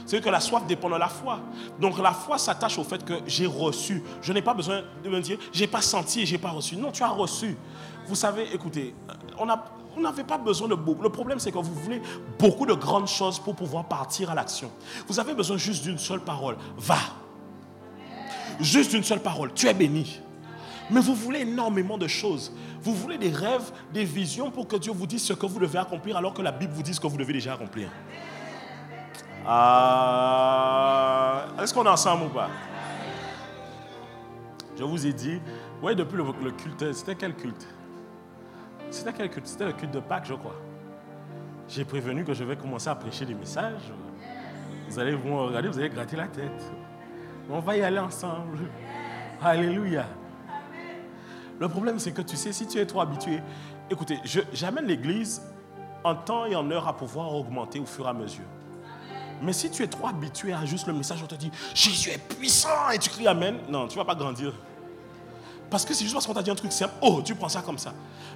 C'est que la soif dépend de la foi. Donc la foi s'attache au fait que j'ai reçu. Je n'ai pas besoin de me dire, j'ai pas senti et j'ai pas reçu. Non, tu as reçu. Vous savez, écoutez, on n'avait pas besoin de beaucoup. Le problème, c'est que vous voulez beaucoup de grandes choses pour pouvoir partir à l'action. Vous avez besoin juste d'une seule parole. Va. Juste d'une seule parole. Tu es béni. Mais vous voulez énormément de choses. Vous voulez des rêves, des visions pour que Dieu vous dise ce que vous devez accomplir alors que la Bible vous dit ce que vous devez déjà accomplir. Est-ce qu'on est ensemble ou pas? Je vous ai dit, ouais, depuis le culte, c'était quel culte? C'était le culte de Pâques, je crois. J'ai prévenu que je vais commencer à prêcher des messages. Vous allez vous regarder, vous allez gratter la tête. On va y aller ensemble. Alléluia. Le problème, c'est que tu sais, si tu es trop habitué, écoutez, j'amène l'église en temps et en heure à pouvoir augmenter au fur et à mesure. Mais si tu es trop habitué à juste le message, on te dit Jésus est puissant et tu cries Amen, non, tu ne vas pas grandir. Parce que c'est juste parce qu'on t'a dit un truc simple, tu prends ça comme ça.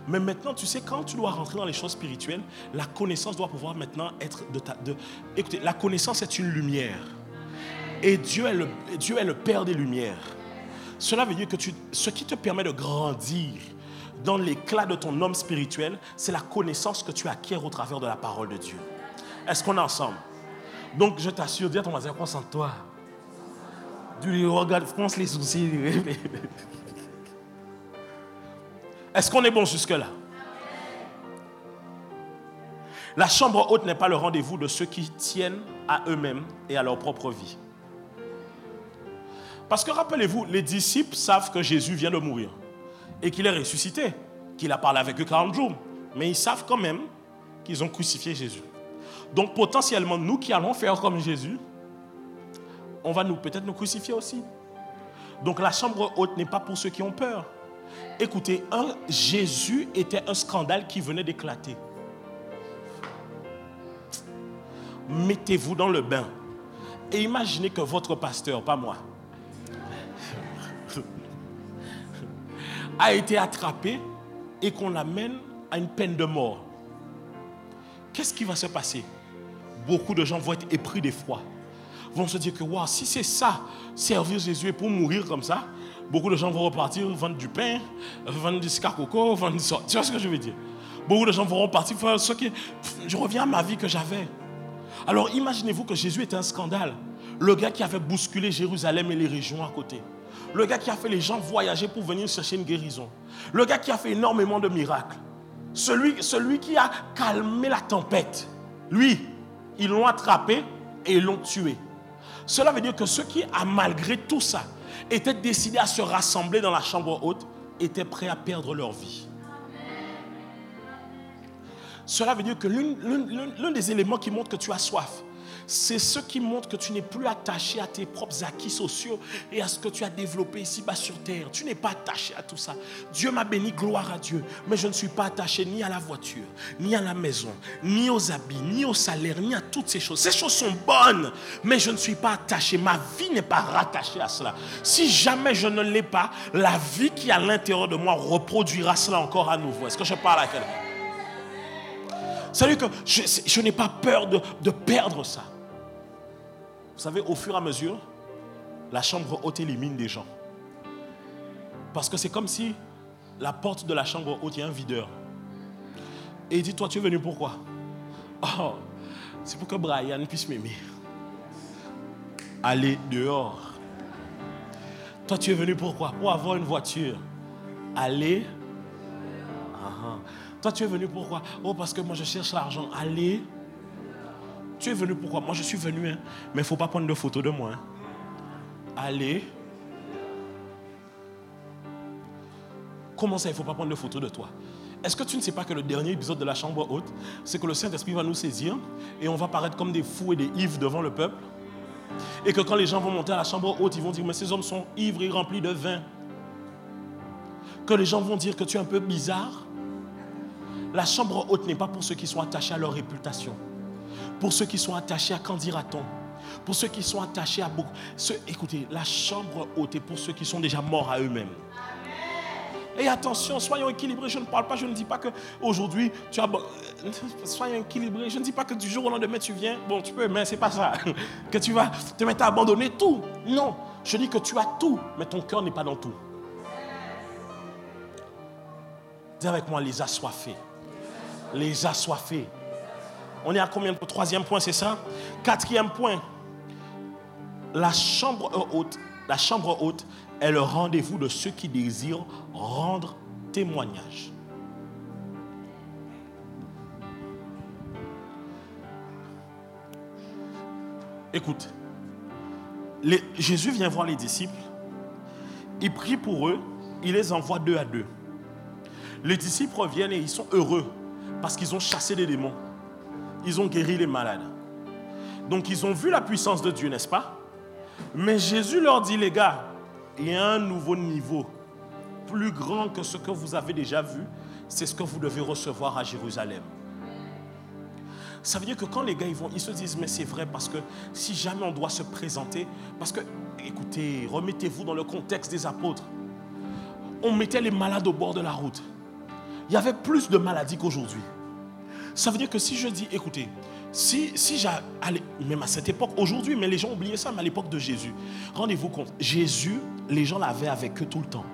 Mais maintenant, tu sais, quand tu dois rentrer dans les choses spirituelles, la connaissance doit pouvoir maintenant être Écoutez, la connaissance est une lumière. Et Dieu est le Père des lumières. Cela veut dire que ce qui te permet de grandir dans l'éclat de ton homme spirituel, c'est la connaissance que tu acquiers au travers de la parole de Dieu. Est-ce qu'on est ensemble? Donc je t'assure, dis à ton voisin, concentre-toi. Tu lui regardes, fronce les sourcils. Est-ce qu'on est bon jusque-là? La chambre haute n'est pas le rendez-vous de ceux qui tiennent à eux-mêmes et à leur propre vie. Parce que rappelez-vous, les disciples savent que Jésus vient de mourir et qu'il est ressuscité, qu'il a parlé avec eux 40 jours. Mais ils savent quand même qu'ils ont crucifié Jésus. Donc potentiellement, nous qui allons faire comme Jésus, on va peut-être nous crucifier aussi. Donc la chambre haute n'est pas pour ceux qui ont peur. Écoutez, Jésus était un scandale qui venait d'éclater. Mettez-vous dans le bain et imaginez que votre pasteur, pas moi, a été attrapé et qu'on l'amène à une peine de mort. Qu'est-ce qui va se passer? Beaucoup de gens vont être épris d'effroi. Vont se dire que wow, si c'est ça, servir Jésus et pour mourir comme ça, beaucoup de gens vont repartir vendre du pain, vendre du scarcoco, vendre du sort. Tu vois ce que je veux dire? Beaucoup de gens vont repartir faire ce qui... Je reviens à ma vie que j'avais. Alors imaginez-vous que Jésus était un scandale. Le gars qui avait bousculé Jérusalem et les régions à côté. Le gars qui a fait les gens voyager pour venir chercher une guérison. Le gars qui a fait énormément de miracles. Celui qui a calmé la tempête. Lui, ils l'ont attrapé et ils l'ont tué. Cela veut dire que ceux qui, malgré tout ça, étaient décidés à se rassembler dans la chambre haute, étaient prêts à perdre leur vie. Cela veut dire que l'un des éléments qui montre que tu as soif, c'est ce qui montre que tu n'es plus attaché à tes propres acquis sociaux et à ce que tu as développé ici-bas sur terre. Tu n'es pas attaché à tout ça. Dieu m'a béni, gloire à Dieu. Mais je ne suis pas attaché ni à la voiture, ni à la maison, ni aux habits, ni au salaire, ni à toutes ces choses. Ces choses sont bonnes, mais je ne suis pas attaché. Ma vie n'est pas rattachée à cela. Si jamais je ne l'ai pas, la vie qui est à l'intérieur de moi reproduira cela encore à nouveau. Est-ce que je parle à quelqu'un? C'est-à-dire que je n'ai pas peur de perdre ça. Vous savez, au fur et à mesure, la chambre haute élimine des gens. Parce que c'est comme si la porte de la chambre haute, il y a un videur. Et il dit, toi, tu es venu pourquoi? Oh, c'est pour que Brian puisse m'aimer. Allez dehors. Toi, tu es venu pourquoi? Pour avoir une voiture. Allez Toi, tu es venu pourquoi? Oh, parce que moi, je cherche l'argent. Allez. Tu es venu pourquoi? Moi, je suis venu, mais il ne faut pas prendre de photos de moi. Allez. Comment ça, il ne faut pas prendre de photos de toi? Est-ce que tu ne sais pas que le dernier épisode de la chambre haute, c'est que le Saint-Esprit va nous saisir et on va paraître comme des fous et des ivres devant le peuple? Et que quand les gens vont monter à la chambre haute, ils vont dire, mais ces hommes sont ivres et remplis de vin. Que les gens vont dire que tu es un peu bizarre. La chambre haute n'est pas pour ceux qui sont attachés à leur réputation. Pour ceux qui sont attachés à quand dira-t-on. Pour ceux qui sont attachés à beaucoup. Écoutez, la chambre haute est pour ceux qui sont déjà morts à eux-mêmes. Et attention, soyons équilibrés. Je ne parle pas, je ne dis pas qu'aujourd'hui, tu as... Soyons équilibrés. Je ne dis pas que du jour au lendemain, tu viens. Bon, tu peux, mais ce n'est pas ça. Que tu vas te mettre à abandonner tout. Non, je dis que tu as tout, mais ton cœur n'est pas dans tout. Dis avec moi, les assoiffés. Les assoiffés. On est à combien de... Troisième point, c'est ça? Quatrième point. La chambre haute est le rendez-vous de ceux qui désirent rendre témoignage. Écoute, Jésus vient voir les disciples, il prie pour eux, il les envoie 2 à 2. Les disciples reviennent et ils sont heureux parce qu'ils ont chassé des démons. Ils ont guéri les malades. Donc ils ont vu la puissance de Dieu, n'est-ce pas? Mais Jésus leur dit, les gars, il y a un nouveau niveau, plus grand que ce que vous avez déjà vu, c'est ce que vous devez recevoir à Jérusalem. Ça veut dire que quand les gars ils se disent, mais c'est vrai, parce que si jamais on doit se présenter, parce que, écoutez, remettez-vous dans le contexte des apôtres. On mettait les malades au bord de la route. Il y avait plus de maladies qu'aujourd'hui. Ça veut dire que si je dis, écoutez, si j'allais, même à cette époque, aujourd'hui, mais les gens oubliaient ça, mais à l'époque de Jésus, rendez-vous compte, Jésus, les gens l'avaient avec eux tout le temps.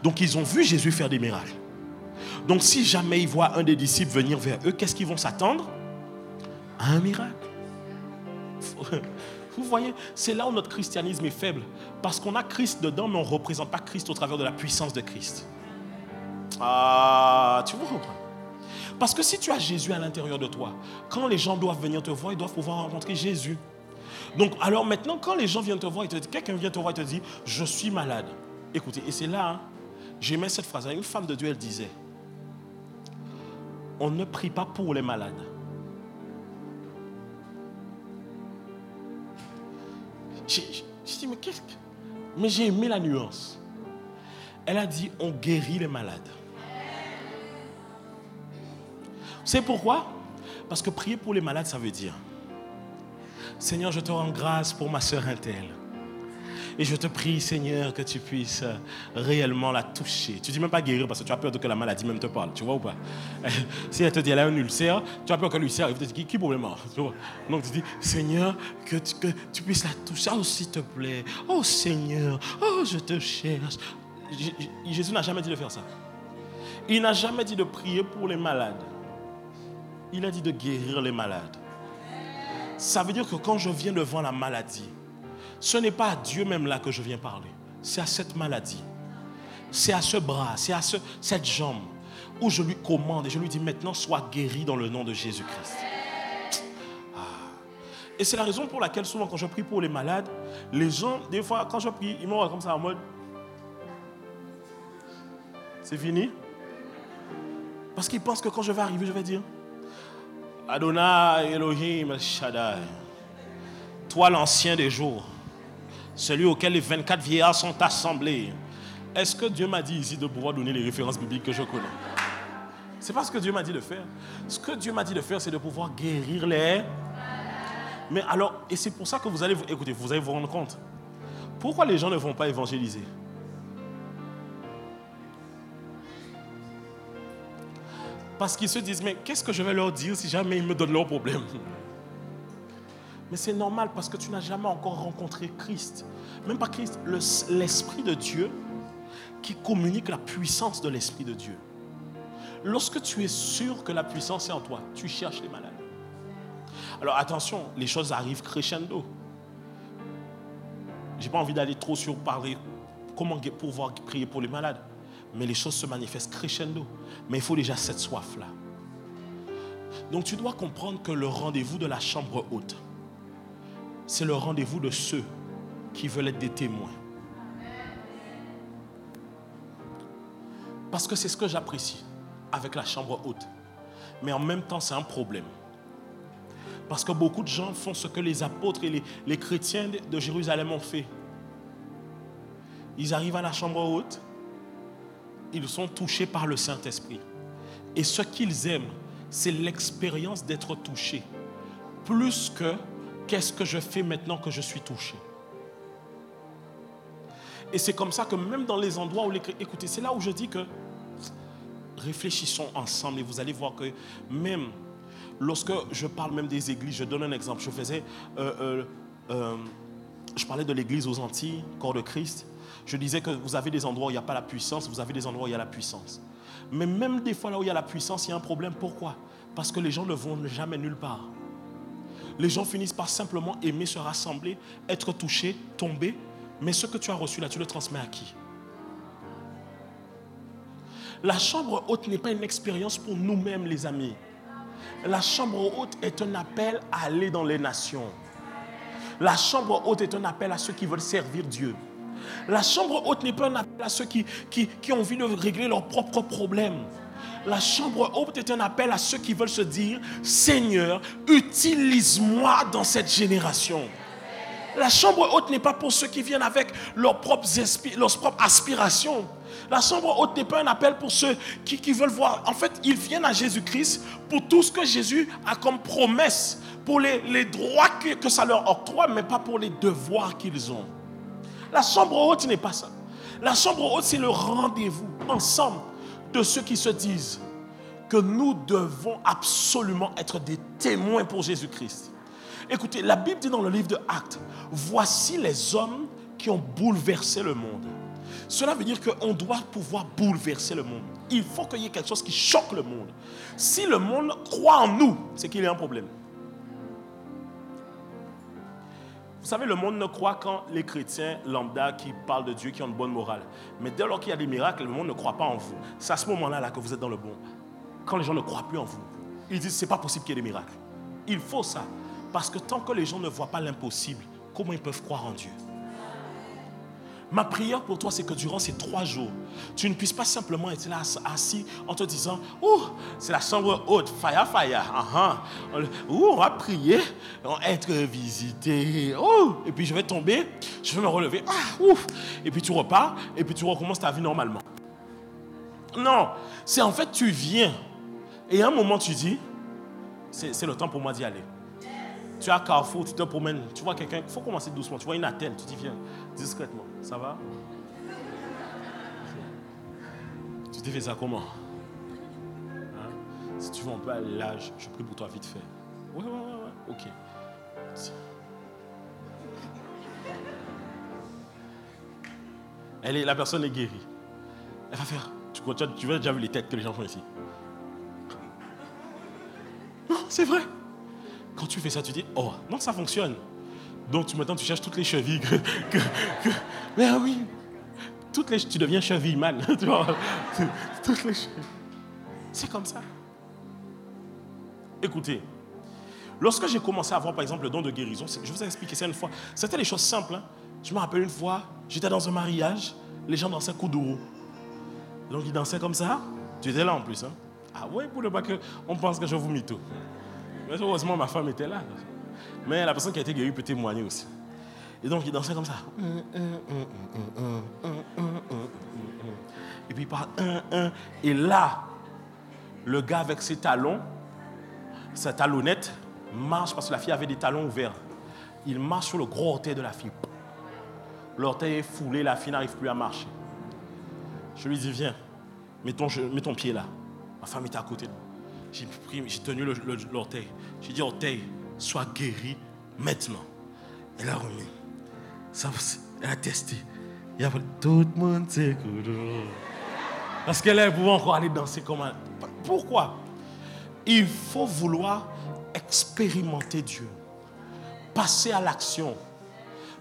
Donc ils ont vu Jésus faire des miracles. Donc si jamais ils voient un des disciples venir vers eux, qu'est-ce qu'ils vont s'attendre? À un miracle. Vous voyez, c'est là où notre christianisme est faible. Parce qu'on a Christ dedans, mais on ne représente pas Christ au travers de la puissance de Christ. Ah, tu vois? Parce que si tu as Jésus à l'intérieur de toi, quand les gens doivent venir te voir, ils doivent pouvoir rencontrer Jésus. Donc, alors maintenant, quand les gens viennent te voir, quelqu'un vient te voir et te dit, je suis malade. Écoutez, et c'est là, j'aimais cette phrase. Une femme de Dieu, elle disait, on ne prie pas pour les malades. J'ai dit, mais j'ai aimé la nuance. Elle a dit, on guérit les malades. C'est pourquoi? Parce que prier pour les malades, ça veut dire, Seigneur, je te rends grâce pour ma sœur Intel. Et je te prie, Seigneur, que tu puisses réellement la toucher. Tu ne dis même pas guérir parce que tu as peur que la maladie même te parle. Tu vois ou pas? Si elle te dit elle a un ulcère, tu as peur que l'ulcère arrive. Tu te dis, qui problème? Donc tu dis, Seigneur, que tu puisses la toucher. Oh, s'il te plaît. Oh, Seigneur. Oh, je te cherche. Jésus n'a jamais dit de faire ça. Il n'a jamais dit de prier pour les malades. Il a dit de guérir les malades. Ça veut dire que quand je viens devant la maladie, ce n'est pas à Dieu même là que je viens parler. C'est à cette maladie. C'est à ce bras, c'est à cette jambe où je lui commande et je lui dis maintenant sois guéri dans le nom de Jésus-Christ. Et c'est la raison pour laquelle souvent quand je prie pour les malades, les gens, des fois quand je prie, ils me regardent comme ça en mode c'est fini. Parce qu'ils pensent que quand je vais arriver, je vais dire Adonai Elohim El Shaddai, toi l'ancien des jours, celui auquel les 24 vieillards sont assemblés. Est-ce que Dieu m'a dit ici de pouvoir donner les références bibliques que je connais? C'est pas ce que Dieu m'a dit de faire. Ce que Dieu m'a dit de faire, c'est de pouvoir guérir les... Mais alors, et c'est pour ça que vous allez vous rendre compte. Pourquoi les gens ne vont pas évangéliser? Parce qu'ils se disent, mais qu'est-ce que je vais leur dire si jamais ils me donnent leurs problèmes? Mais c'est normal parce que tu n'as jamais encore rencontré Christ. Même pas Christ, l'Esprit de Dieu qui communique la puissance de l'Esprit de Dieu. Lorsque tu es sûr que la puissance est en toi, tu cherches les malades. Alors attention, les choses arrivent crescendo. Je n'ai pas envie d'aller trop sur parler comment pouvoir prier pour les malades. Mais les choses se manifestent crescendo. Mais il faut déjà cette soif-là. Donc tu dois comprendre que le rendez-vous de la chambre haute, c'est le rendez-vous de ceux qui veulent être des témoins. Parce que c'est ce que j'apprécie avec la chambre haute. Mais en même temps, c'est un problème. Parce que beaucoup de gens font ce que les apôtres et les chrétiens de Jérusalem ont fait. Ils arrivent à la chambre haute, ils sont touchés par le Saint-Esprit. Et ce qu'ils aiment, c'est l'expérience d'être touché. Plus que qu'est-ce que je fais maintenant que je suis touché. Et c'est comme ça que même dans les endroits où écoutez, c'est là où je dis que réfléchissons ensemble et vous allez voir que même lorsque je parle même des églises, je donne un exemple. Je parlais de l'église aux Antilles, corps de Christ. Je disais que vous avez des endroits où il n'y a pas la puissance, vous avez des endroits où il y a la puissance. Mais même des fois là où il y a la puissance, il y a un problème. Pourquoi? Parce que les gens ne vont jamais nulle part. Les gens finissent par simplement aimer se rassembler, être touchés, tomber. Mais ce que tu as reçu là, tu le transmets à qui? La chambre haute n'est pas une expérience pour nous-mêmes, les amis. La chambre haute est un appel à aller dans les nations. La chambre haute est un appel à ceux qui veulent servir Dieu. La chambre haute n'est pas un appel à ceux qui ont envie de régler leurs propres problèmes. La chambre haute est un appel à ceux qui veulent se dire « Seigneur, utilise-moi dans cette génération ». La chambre haute n'est pas pour ceux qui viennent avec leurs propres aspirations. La chambre haute n'est pas un appel pour ceux qui veulent voir. En fait, ils viennent à Jésus-Christ pour tout ce que Jésus a comme promesse, pour les droits que ça leur octroie, mais pas pour les devoirs qu'ils ont. La chambre haute n'est pas ça. La chambre haute, c'est le rendez-vous ensemble de ceux qui se disent que nous devons absolument être des témoins pour Jésus-Christ. Écoutez, la Bible dit dans le livre de Actes, voici les hommes qui ont bouleversé le monde. Cela veut dire qu'on doit pouvoir bouleverser le monde. Il faut qu'il y ait quelque chose qui choque le monde. Si le monde croit en nous, c'est qu'il y a un problème. Vous savez, le monde ne croit qu'en les chrétiens lambda qui parlent de Dieu, qui ont une bonne morale. Mais dès lors qu'il y a des miracles, le monde ne croit pas en vous. C'est à ce moment-là que vous êtes dans le bon. Quand les gens ne croient plus en vous, ils disent c'est pas possible qu'il y ait des miracles. Il faut ça. Parce que tant que les gens ne voient pas l'impossible, comment ils peuvent croire en Dieu? Ma prière pour toi, c'est que durant ces 3 jours, tu ne puisses pas simplement être là assis en te disant « Oh, c'est la chambre haute, fire. On va prier, on va être visité. Oh, et puis je vais tomber, je vais me relever. Et puis tu repars, et puis tu recommences ta vie normalement. » Non, c'est en fait tu viens, et à un moment tu dis « C'est le temps pour moi d'y aller. » Tu es à Carrefour, tu te promènes, tu vois quelqu'un, il faut commencer doucement. Tu vois une attelle, tu dis viens, discrètement. Ça va? Tu t'es fait ça comment? Hein? Si tu veux, on peut aller là, je prie pour toi vite fait. Ouais, ok. La personne est guérie. Elle va faire, tu vois déjà vu les têtes que les gens font ici? Non, c'est vrai. Quand tu fais ça, tu dis, oh, non, ça fonctionne. Donc, maintenant, tu cherches toutes les chevilles. Mais oui, tu deviens cheville-man. Tu vois, toutes les chevilles. C'est comme ça. Écoutez, lorsque j'ai commencé à avoir, par exemple, le don de guérison, je vous ai expliqué ça une fois. C'était des choses simples. Hein. Je me rappelle une fois, j'étais dans un mariage, les gens dansaient kuduro. Donc, ils dansaient comme ça. Tu étais là en plus. Hein. Ah ouais, pour ne pas qu'on pense que je vous mytho. Mais heureusement, ma femme était là. Mais la personne qui a été guérie peut témoigner aussi. Et donc, il dansait comme ça. Et puis, il parle Et là, le gars avec ses talons, sa talonnette, marche parce que la fille avait des talons ouverts. Il marche sur le gros orteil de la fille. L'orteil est foulé, la fille n'arrive plus à marcher. Je lui dis, viens, mets ton pied là. Ma femme était à côté de moi. J'ai tenu l'orteil. J'ai dit, orteil, sois guéri maintenant. Elle a remis. Elle a testé. Et après, tout le monde s'est couru. Parce qu'elle pouvait encore aller danser comme un... Pourquoi? Il faut vouloir expérimenter Dieu. Passer à l'action.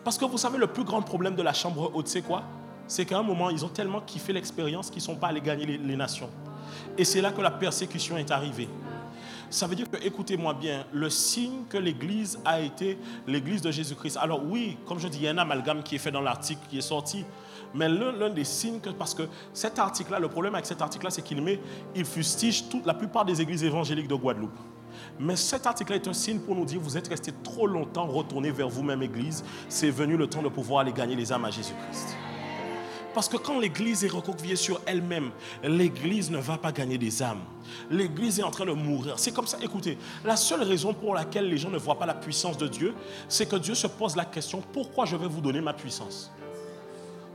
Parce que vous savez, le plus grand problème de la chambre haute, c'est quoi? c'est qu'à un moment, ils ont tellement kiffé l'expérience qu'ils ne sont pas allés gagner les nations. Et c'est là que la persécution est arrivée. Ça veut dire que, écoutez-moi bien, le signe que l'Église a été l'Église de Jésus-Christ. Alors oui, comme je dis, il y a un amalgame qui est fait dans l'article qui est sorti. Mais l'un des signes, parce que cet article-là, le problème avec cet article-là, c'est il fustige la plupart des églises évangéliques de Guadeloupe. Mais cet article-là est un signe pour nous dire, vous êtes restés trop longtemps retournés vers vous-même, Église. C'est venu le temps de pouvoir aller gagner les âmes à Jésus-Christ. Parce que quand l'Église est recroquevillée sur elle-même, l'Église ne va pas gagner des âmes. L'Église est en train de mourir. C'est comme ça, écoutez, la seule raison pour laquelle les gens ne voient pas la puissance de Dieu, c'est que Dieu se pose la question, pourquoi je vais vous donner ma puissance?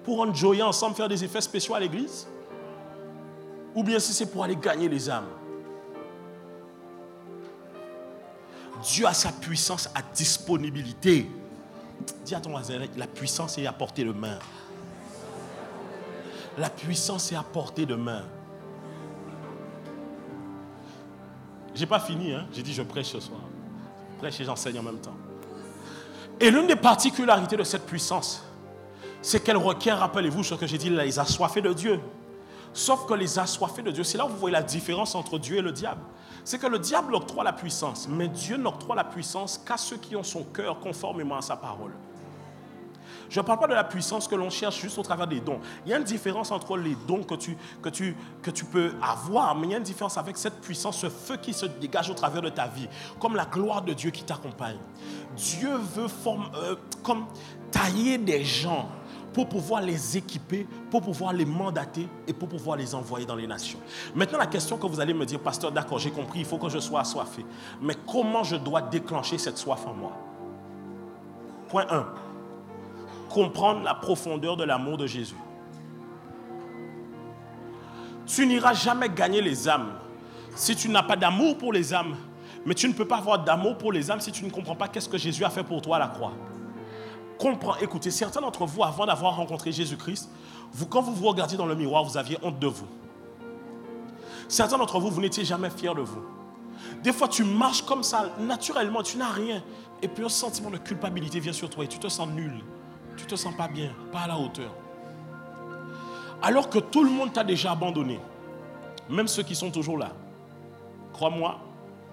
Pour enjoyer ensemble, faire des effets spéciaux à l'Église? Ou bien si c'est pour aller gagner les âmes? Dieu a sa puissance à disponibilité. Dis à ton voisin, la puissance est à portée de main. La puissance est à portée de main. Je n'ai pas fini, hein? J'ai dit je prêche ce soir. Je prêche et j'enseigne en même temps. Et l'une des particularités de cette puissance, c'est qu'elle requiert, rappelez-vous ce que j'ai dit, les assoiffés de Dieu. Sauf que les assoiffés de Dieu, c'est là où vous voyez la différence entre Dieu et le diable. C'est que le diable octroie la puissance, mais Dieu n'octroie la puissance qu'à ceux qui ont son cœur conformément à sa parole. Je ne parle pas de la puissance que l'on cherche juste au travers des dons. Il y a une différence entre les dons que tu peux avoir, mais il y a une différence avec cette puissance, ce feu qui se dégage au travers de ta vie, comme la gloire de Dieu qui t'accompagne. Dieu veut comme tailler des gens pour pouvoir les équiper, pour pouvoir les mandater et pour pouvoir les envoyer dans les nations. Maintenant, la question que vous allez me dire, pasteur, d'accord, j'ai compris, il faut que je sois assoiffé. Mais comment je dois déclencher cette soif en moi? Point 1. Comprendre la profondeur de l'amour de Jésus. Tu n'iras jamais gagner les âmes si tu n'as pas d'amour pour les âmes. Mais tu ne peux pas avoir d'amour pour les âmes si tu ne comprends pas qu'est-ce que Jésus a fait pour toi à la croix. Écoutez, certains d'entre vous, avant d'avoir rencontré Jésus-Christ, quand vous vous regardiez dans le miroir, vous aviez honte de vous. Certains d'entre vous, vous n'étiez jamais fiers de vous. Des fois, tu marches comme ça, naturellement, tu n'as rien. Et puis un sentiment de culpabilité vient sur toi et tu te sens nul. Tu ne te sens pas bien, pas à la hauteur. Alors que tout le monde t'a déjà abandonné. Même ceux qui sont toujours là. Crois-moi,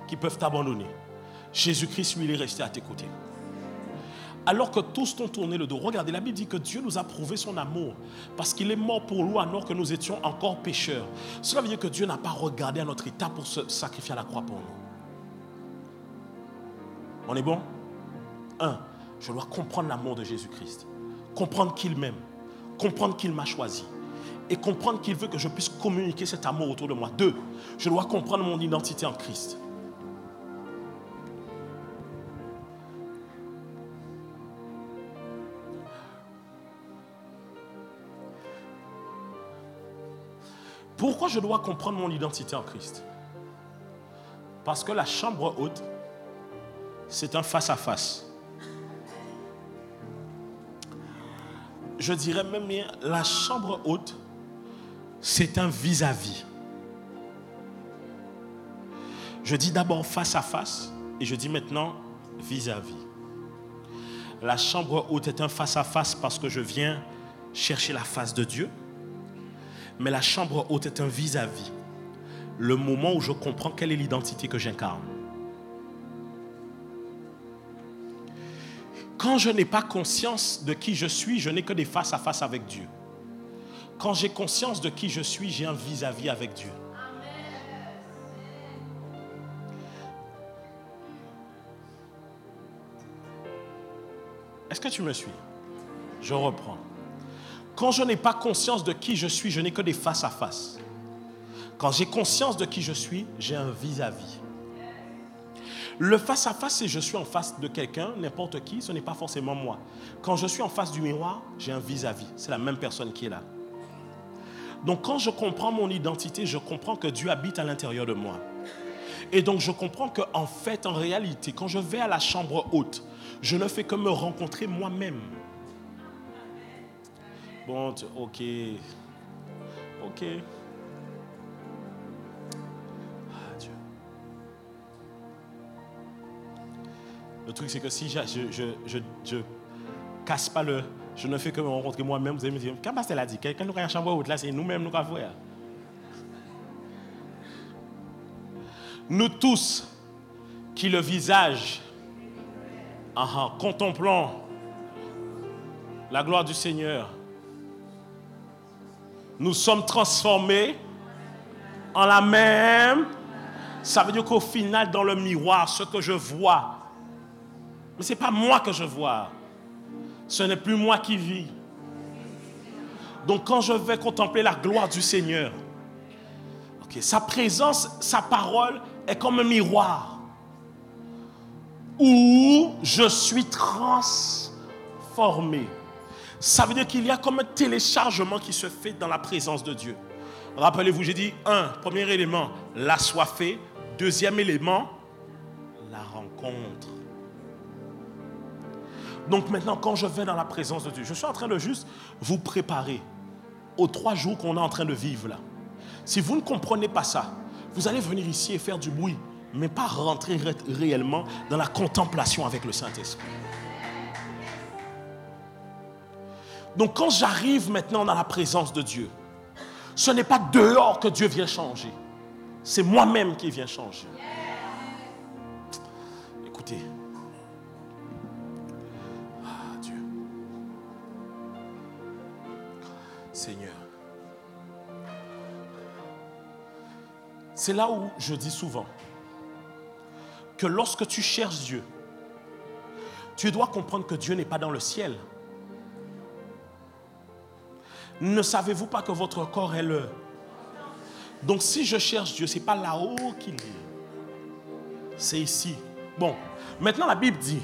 qui peuvent t'abandonner. Jésus-Christ, lui, il est resté à tes côtés. Alors que tous t'ont tourné le dos. Regardez, la Bible dit que Dieu nous a prouvé son amour. Parce qu'il est mort pour nous alors que nous étions encore pécheurs. Cela veut dire que Dieu n'a pas regardé à notre état pour se sacrifier à la croix pour nous. On est bon? 1. Je dois comprendre l'amour de Jésus-Christ. Comprendre qu'il m'aime. Comprendre qu'il m'a choisi. Et comprendre qu'il veut que je puisse communiquer cet amour autour de moi. 2. Je dois comprendre mon identité en Christ. Pourquoi je dois comprendre mon identité en Christ? Parce que la chambre haute, c'est un face-à-face. Je dirais même bien, la chambre haute, c'est un vis-à-vis. Je dis d'abord face-à-face et je dis maintenant vis-à-vis. La chambre haute est un face-à-face parce que je viens chercher la face de Dieu. Mais la chambre haute est un vis-à-vis. Le moment où je comprends quelle est l'identité que j'incarne. Quand je n'ai pas conscience de qui je suis, je n'ai que des face-à-face avec Dieu. Quand j'ai conscience de qui je suis, j'ai un vis-à-vis avec Dieu. Est-ce que tu me suis? Je reprends. Quand je n'ai pas conscience de qui je suis, je n'ai que des face-à-face. Quand j'ai conscience de qui je suis, j'ai un vis-à-vis. Le face-à-face, si je suis en face de quelqu'un, n'importe qui, ce n'est pas forcément moi. Quand je suis en face du miroir, j'ai un vis-à-vis. C'est la même personne qui est là. Donc quand je comprends mon identité, je comprends que Dieu habite à l'intérieur de moi. Et donc je comprends qu'en fait, en réalité, quand je vais à la chambre haute, je ne fais que me rencontrer moi-même. Bon, ok. Ah, Dieu. Le truc, c'est que si je casse pas Je ne fais que me rencontrer moi-même. Vous allez me dire, qu'est-ce que c'est là dit? Quelqu'un nous a un chambre haute là, c'est nous-mêmes nous avons fait. Nous tous qui le visage contemplant la gloire du Seigneur, nous sommes transformés en la même. Ça veut dire qu'au final, dans le miroir, ce que je vois, mais ce n'est pas moi que je vois. Ce n'est plus moi qui vis. Donc quand je vais contempler la gloire du Seigneur, sa présence, sa parole est comme un miroir où je suis transformé. Ça veut dire qu'il y a comme un téléchargement qui se fait dans la présence de Dieu. Rappelez-vous, j'ai dit, premier élément, l'assoiffé. Deuxième élément, la rencontre. Donc maintenant, quand je vais dans la présence de Dieu, je suis en train de juste vous préparer aux 3 jours qu'on est en train de vivre là. Si vous ne comprenez pas ça, vous allez venir ici et faire du bruit, mais pas rentrer réellement dans la contemplation avec le Saint-Esprit. Donc quand j'arrive maintenant dans la présence de Dieu, ce n'est pas dehors que Dieu vient changer. C'est moi-même qui viens changer. Écoutez. Dieu. Seigneur. C'est là où je dis souvent que lorsque tu cherches Dieu, tu dois comprendre que Dieu n'est pas dans le ciel. Ne savez-vous pas que votre corps est le... Donc si je cherche Dieu, ce n'est pas là-haut qu'il est. C'est ici. Bon, maintenant la Bible dit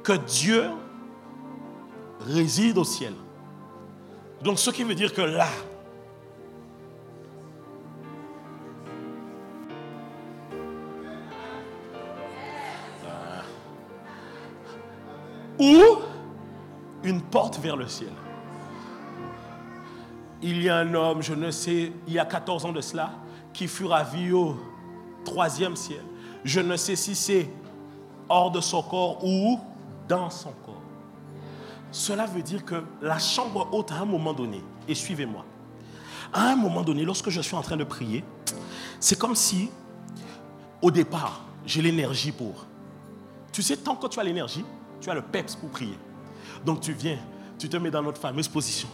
que Dieu réside au ciel. Donc ce qui veut dire que là, ou une porte vers le ciel. Il y a un homme, je ne sais, il y a 14 ans de cela, qui fut ravi au 3e ciel. Je ne sais si c'est hors de son corps ou dans son corps. Cela veut dire que la chambre haute, à un moment donné, et suivez-moi, à un moment donné, lorsque je suis en train de prier, c'est comme si, au départ, j'ai l'énergie pour. Tu sais, tant que tu as l'énergie, tu as le peps pour prier. Donc tu viens, tu te mets dans notre fameuse position.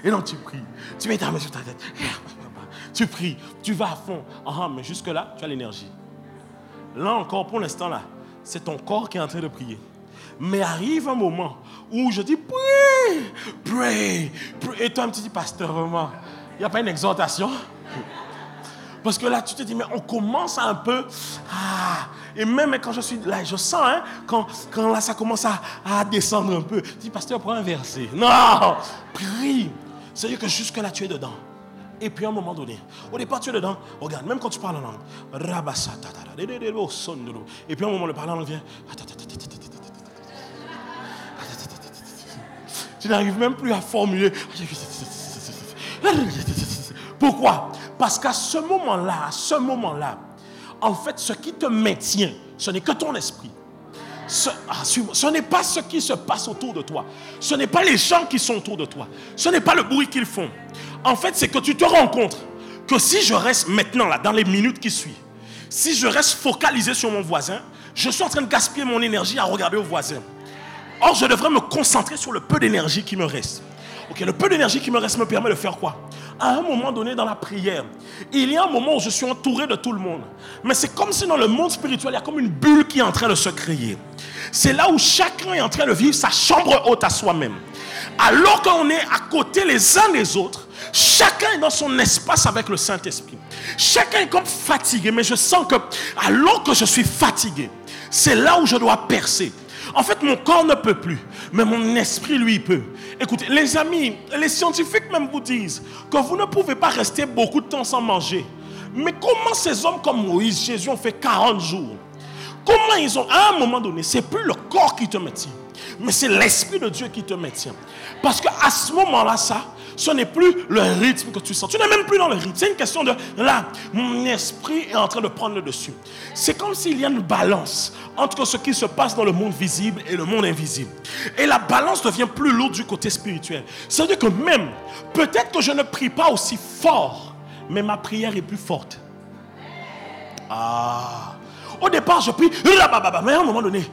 Et donc tu pries. Tu mets ta main sur ta tête. Tu pries. Tu vas à fond. Mais jusque-là, tu as l'énergie. Là encore, pour l'instant, là, c'est ton corps qui est en train de prier. Mais arrive un moment où je dis, pray. Et toi, tu dis, pasteur, vraiment, il n'y a pas une exhortation? Parce que là, tu te dis, mais on commence à un peu... Et même quand je suis là, je sens, quand là, ça commence à descendre un peu. Je dis, pasteur, prends un verset. Non, prie. C'est-à-dire que jusque-là, tu es dedans. Et puis à un moment donné, au départ, tu es dedans. Regarde, même quand tu parles en langue. Et puis à un moment, le parler en langue vient. Tu n'arrives même plus à formuler. Pourquoi? Parce qu'à ce moment-là, en fait, ce qui te maintient, ce n'est que ton esprit. Ce n'est pas ce qui se passe autour de toi. Ce n'est pas les gens qui sont autour de toi. Ce n'est pas le bruit qu'ils font. En fait, c'est que tu te rends compte que si je reste maintenant, là, dans les minutes qui suivent, si je reste focalisé sur mon voisin, je suis en train de gaspiller mon énergie à regarder au voisin. Or, je devrais me concentrer sur le peu d'énergie qui me reste. Le peu d'énergie qui me reste me permet de faire quoi? À un moment donné dans la prière, il y a un moment où je suis entouré de tout le monde. Mais c'est comme si dans le monde spirituel, il y a comme une bulle qui est en train de se créer. C'est là où chacun est en train de vivre sa chambre haute à soi-même. Alors qu'on est à côté les uns des autres, chacun est dans son espace avec le Saint-Esprit. Chacun est comme fatigué, mais je sens que alors que je suis fatigué, c'est là où je dois percer. En fait, mon corps ne peut plus, mais mon esprit, lui, peut. Écoutez, les amis, les scientifiques même vous disent que vous ne pouvez pas rester beaucoup de temps sans manger. Mais comment ces hommes comme Moïse, Jésus ont fait 40 jours? Comment ils ont, à un moment donné, c'est plus le corps qui te maintient, mais c'est l'Esprit de Dieu qui te maintient. Parce qu'à ce moment-là, ce n'est plus le rythme que tu sens. Tu n'es même plus dans le rythme. C'est une question de, là, mon esprit est en train de prendre le dessus. C'est comme s'il y a une balance entre ce qui se passe dans le monde visible et le monde invisible. Et la balance devient plus lourde du côté spirituel. C'est-à-dire que même, peut-être que je ne prie pas aussi fort, mais ma prière est plus forte. Ah. Au départ, je prie, mais à un moment donné,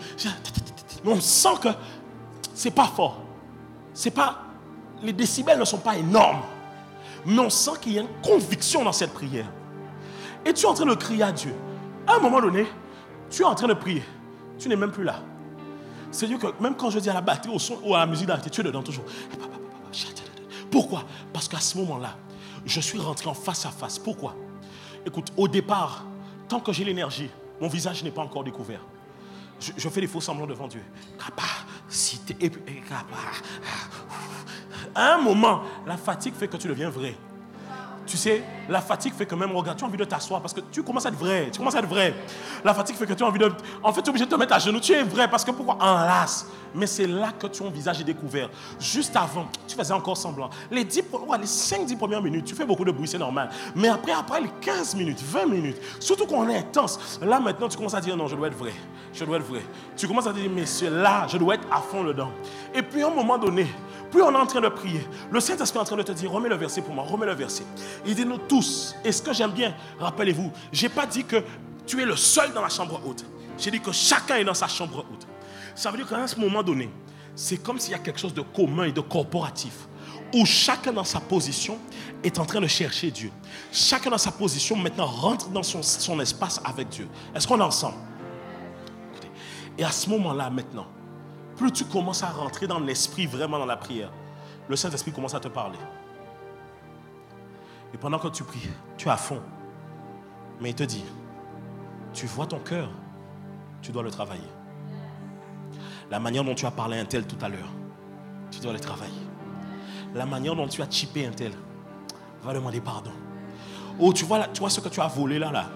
on sent que c'est pas fort. C'est pas, les décibels ne sont pas énormes. Mais on sent qu'il y a une conviction dans cette prière. Et tu es en train de crier à Dieu. À un moment donné, tu es en train de prier. Tu n'es même plus là. C'est-à-dire que même quand je dis à la batterie, au son ou à la musique d'arrêter, tu es dedans toujours. Pourquoi? Parce qu'à ce moment-là, je suis rentré en face à face. Pourquoi? Écoute, au départ, tant que j'ai l'énergie, mon visage n'est pas encore découvert. Je fais des faux semblants devant Dieu. À un moment, la fatigue fait que tu deviens vrai. Tu sais, la fatigue fait que même, regarde, tu as envie de t'asseoir parce que tu commences à être vrai. Tu commences à être vrai. La fatigue fait que tu as envie de... En fait, tu es obligé de te mettre à genoux. Tu es vrai parce que pourquoi? Enlace. Mais c'est là que ton visage est découvert. Juste avant, tu faisais encore semblant. Les 5-10 premières minutes, tu fais beaucoup de bruit, c'est normal. Mais après les 15 minutes, 20 minutes, surtout quand on est intense, là maintenant, tu commences à dire non, je dois être vrai. Je dois être vrai. Tu commences à dire, mais là, je dois être à fond dedans. Et puis à un moment donné, plus on est en train de prier, le Saint-Esprit est en train de te dire, remets le verset pour moi, remets le verset. Il dit, nous tous, et ce que j'aime bien, rappelez-vous, je n'ai pas dit que tu es le seul dans la chambre haute. J'ai dit que chacun est dans sa chambre haute. Ça veut dire qu'à ce moment donné, c'est comme s'il y a quelque chose de commun et de corporatif, où chacun dans sa position est en train de chercher Dieu. Chacun dans sa position maintenant rentre dans son espace avec Dieu. Est-ce qu'on est ensemble? Et à ce moment-là maintenant, plus tu commences à rentrer dans l'esprit, vraiment dans la prière, le Saint-Esprit commence à te parler. Et pendant que tu pries, tu es à fond. Mais il te dit, tu vois ton cœur, tu dois le travailler. La manière dont tu as parlé à un tel tout à l'heure, tu dois le travailler. La manière dont tu as chippé un tel, va demander pardon. Oh, tu vois ce que tu as volé là,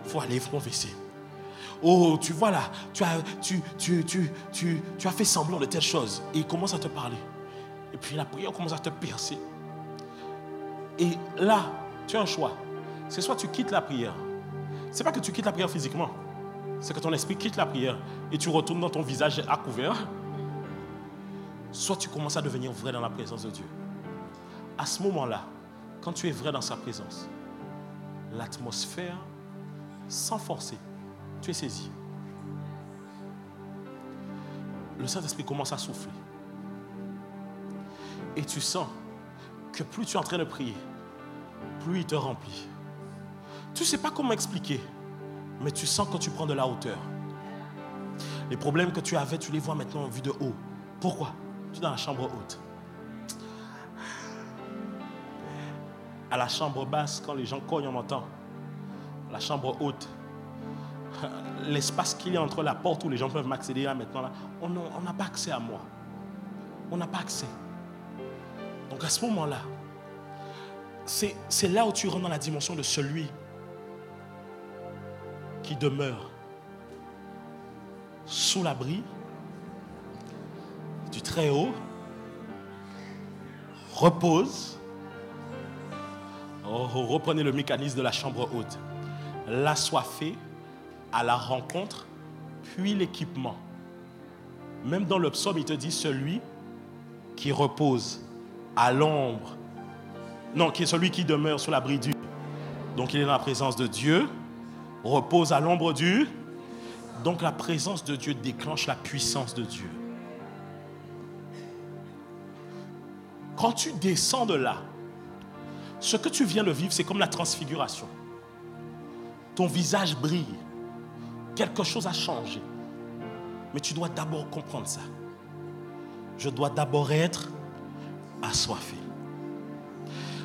il faut aller confesser. Oh, tu vois là, tu as fait semblant de telle chose. Et il commence à te parler. Et puis la prière commence à te percer. Et là, tu as un choix. C'est soit tu quittes la prière. C'est pas que tu quittes la prière physiquement. C'est que ton esprit quitte la prière et tu retournes dans ton visage à couvert. Soit tu commences à devenir vrai dans la présence de Dieu. À ce moment-là, quand tu es vrai dans sa présence, l'atmosphère, sans forcer, tu es saisi. Le Saint-Esprit commence à souffler. Et tu sens que plus tu es en train de prier, plus il te remplit. Tu ne sais pas comment expliquer, mais tu sens que tu prends de la hauteur. Les problèmes que tu avais, tu les vois maintenant vus de haut. Pourquoi? Tu es dans la chambre haute. À la chambre basse, quand les gens cognent, on entend. La chambre haute, l'espace qu'il y a entre la porte où les gens peuvent m'accéder là maintenant, là, on n'a pas accès à moi. On n'a pas accès. Donc à ce moment-là, c'est là où tu rentres dans la dimension de celui qui demeure sous l'abri du Très-Haut, repose. Reprenez le mécanisme de la chambre haute. L'assoiffé à la rencontre, puis l'équipement. Même dans le psaume, il te dit celui qui repose à l'ombre. Non, qui est celui qui demeure sous l'abri du. Donc il est dans la présence de Dieu, repose à l'ombre du. Donc la présence de Dieu déclenche la puissance de Dieu. Quand tu descends de là, ce que tu viens de vivre, c'est comme la transfiguration. Ton visage brille. Quelque chose a changé. Mais tu dois d'abord comprendre ça. Je dois d'abord être assoiffé.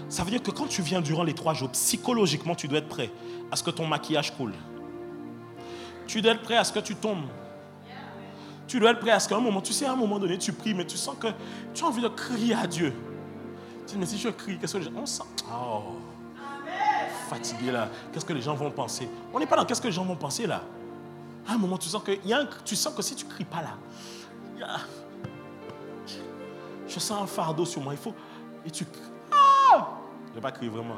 Ça veut dire que quand tu viens durant les 3 jours, psychologiquement, tu dois être prêt à ce que ton maquillage coule. Tu dois être prêt à ce que tu tombes. Tu dois être prêt à ce qu'à un moment, tu sais, à un moment donné, tu pries, mais tu sens que tu as envie de crier à Dieu. Tu dis, mais si je crie, qu'est-ce que les gens... On sent... Oh, fatigué là. Qu'est-ce que les gens vont penser? On n'est pas dans qu'est-ce que les gens vont penser là. À un moment, tu sens que si tu ne cries pas là, je sens un fardeau sur moi. Il faut... Et tu cries. Ah! Je ne vais pas crier vraiment.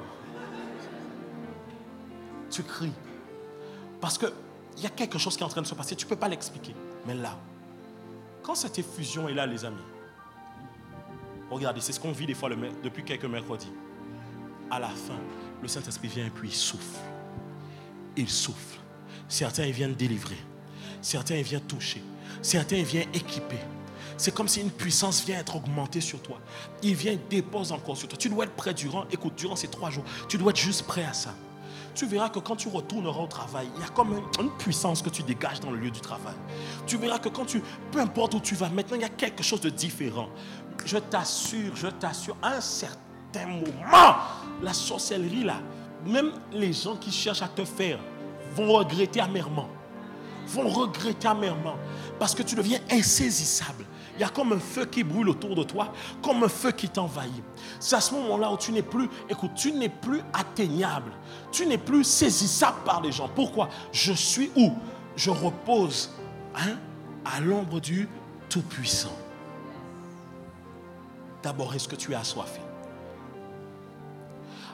Tu cries. Parce que il y a quelque chose qui est en train de se passer. Tu ne peux pas l'expliquer. Mais là, quand cette effusion est là, les amis, regardez, c'est ce qu'on vit des fois depuis quelques mercredis. À la fin, le Saint-Esprit vient et puis il souffle. Il souffle. Certains, ils viennent délivrer. Certains, ils viennent toucher. Certains, ils viennent équiper. C'est comme si une puissance vient être augmentée sur toi. Il vient et dépose encore sur toi. Tu dois être prêt durant ces 3 jours. Tu dois être juste prêt à ça. Tu verras que quand tu retourneras au travail, il y a comme une puissance que tu dégages dans le lieu du travail. Tu verras que peu importe où tu vas, maintenant il y a quelque chose de différent. Je t'assure, à un certain moment, la sorcellerie là, même les gens qui cherchent à te faire vont regretter amèrement. Parce que tu deviens insaisissable. Il y a comme un feu qui brûle autour de toi, comme un feu qui t'envahit. C'est à ce moment-là où tu n'es plus atteignable. Tu n'es plus saisissable par les gens. Pourquoi? Je suis où? Je repose à l'ombre du Tout-Puissant. D'abord, est-ce que tu es assoiffé?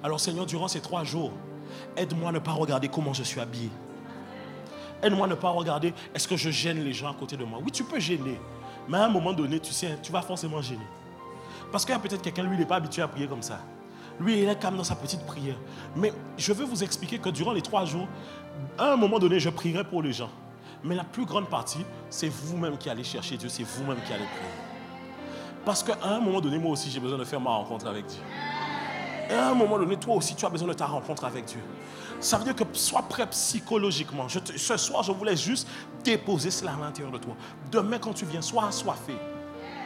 Alors Seigneur, durant ces 3 jours, aide-moi à ne pas regarder comment je suis habillé. Aide-moi à ne pas regarder, est-ce que je gêne les gens à côté de moi? Oui, tu peux gêner. Mais à un moment donné, tu sais, tu vas forcément gêner. Parce qu'il y a peut-être quelqu'un, lui, il n'est pas habitué à prier comme ça. Lui, il est calme dans sa petite prière. Mais je veux vous expliquer que durant les 3 jours, à un moment donné, je prierai pour les gens. Mais la plus grande partie, c'est vous-même qui allez chercher Dieu, c'est vous-même qui allez prier. Parce qu'à un moment donné, moi aussi, j'ai besoin de faire ma rencontre avec Dieu. Et à un moment donné, toi aussi, tu as besoin de ta rencontre avec Dieu. Ça veut dire que sois prêt psychologiquement. Ce soir, je voulais juste déposer cela à l'intérieur de toi. Demain, quand tu viens, sois assoiffé.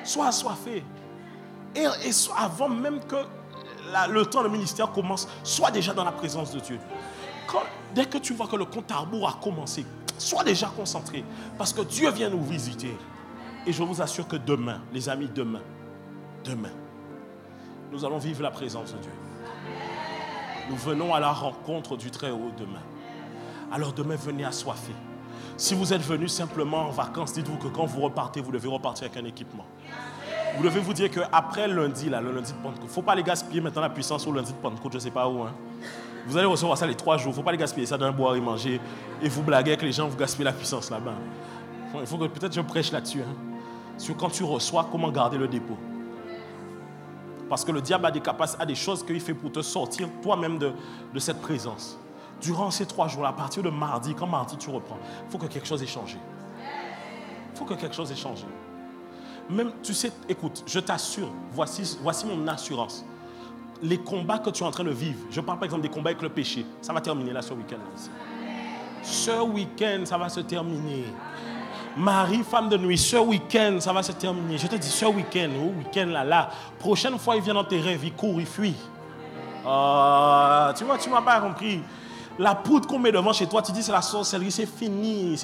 Sois assoiffé. Et avant même que le temps de ministère commence, sois déjà dans la présence de Dieu. Dès que tu vois que le compte à rebours a commencé, sois déjà concentré. Parce que Dieu vient nous visiter. Et je vous assure que demain, les amis, demain, nous allons vivre la présence de Dieu. Nous venons à la rencontre du Très-Haut demain. Alors demain, venez assoiffés. Si vous êtes venus simplement en vacances, dites-vous que quand vous repartez, vous devez repartir avec un équipement. Vous devez vous dire qu'après lundi, le lundi de Pentecôte, il ne faut pas les gaspiller maintenant la puissance au lundi de Pentecôte, je ne sais pas où. Vous allez recevoir ça les 3 jours. Il ne faut pas les gaspiller ça dans un boire et manger. Et vous blaguez avec les gens, vous gaspillez la puissance là-bas. Il faut que peut-être je prêche là-dessus. Sur quand tu reçois, comment garder le dépôt. Parce que le diable a des choses qu'il fait pour te sortir toi-même de cette présence. Durant ces 3 jours, à partir de mardi, quand mardi tu reprends, il faut que quelque chose ait changé. Il faut que quelque chose ait changé. Même, tu sais, écoute, je t'assure, voici mon assurance. Les combats que tu es en train de vivre, je parle par exemple des combats avec le péché, ça va terminer là ce week-end. Ce week-end, ça va se terminer. Marie, femme de nuit, ce week-end, ça va se terminer. Je te dis, ce week-end, là. Prochaine fois, il vient dans tes rêves, il court, il fuit. Tu vois, tu ne m'as pas compris. La poudre qu'on met devant chez toi, tu dis, c'est la sorcellerie, c'est fini.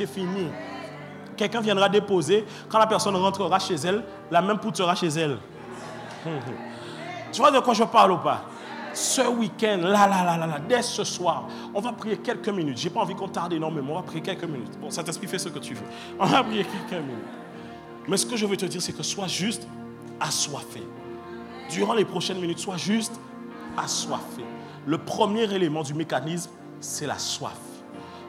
Quelqu'un viendra déposer. Quand la personne rentrera chez elle, la même poudre sera chez elle. Tu vois de quoi je parle ou pas? Ce week-end, là, dès ce soir, on va prier quelques minutes. Je n'ai pas envie qu'on tarde énormément, on va prier quelques minutes. Bon, Saint-Esprit, fais ce que tu veux. On va prier quelques minutes. Mais ce que je veux te dire, c'est que sois juste assoiffé. Durant les prochaines minutes, sois juste assoiffé. Le premier élément du mécanisme, c'est la soif.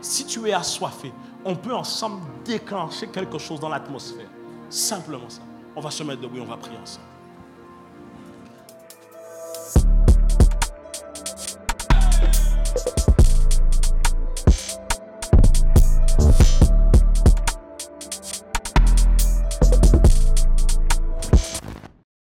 Si tu es assoiffé, on peut ensemble déclencher quelque chose dans l'atmosphère. Simplement ça. On va se mettre debout et on va prier ensemble.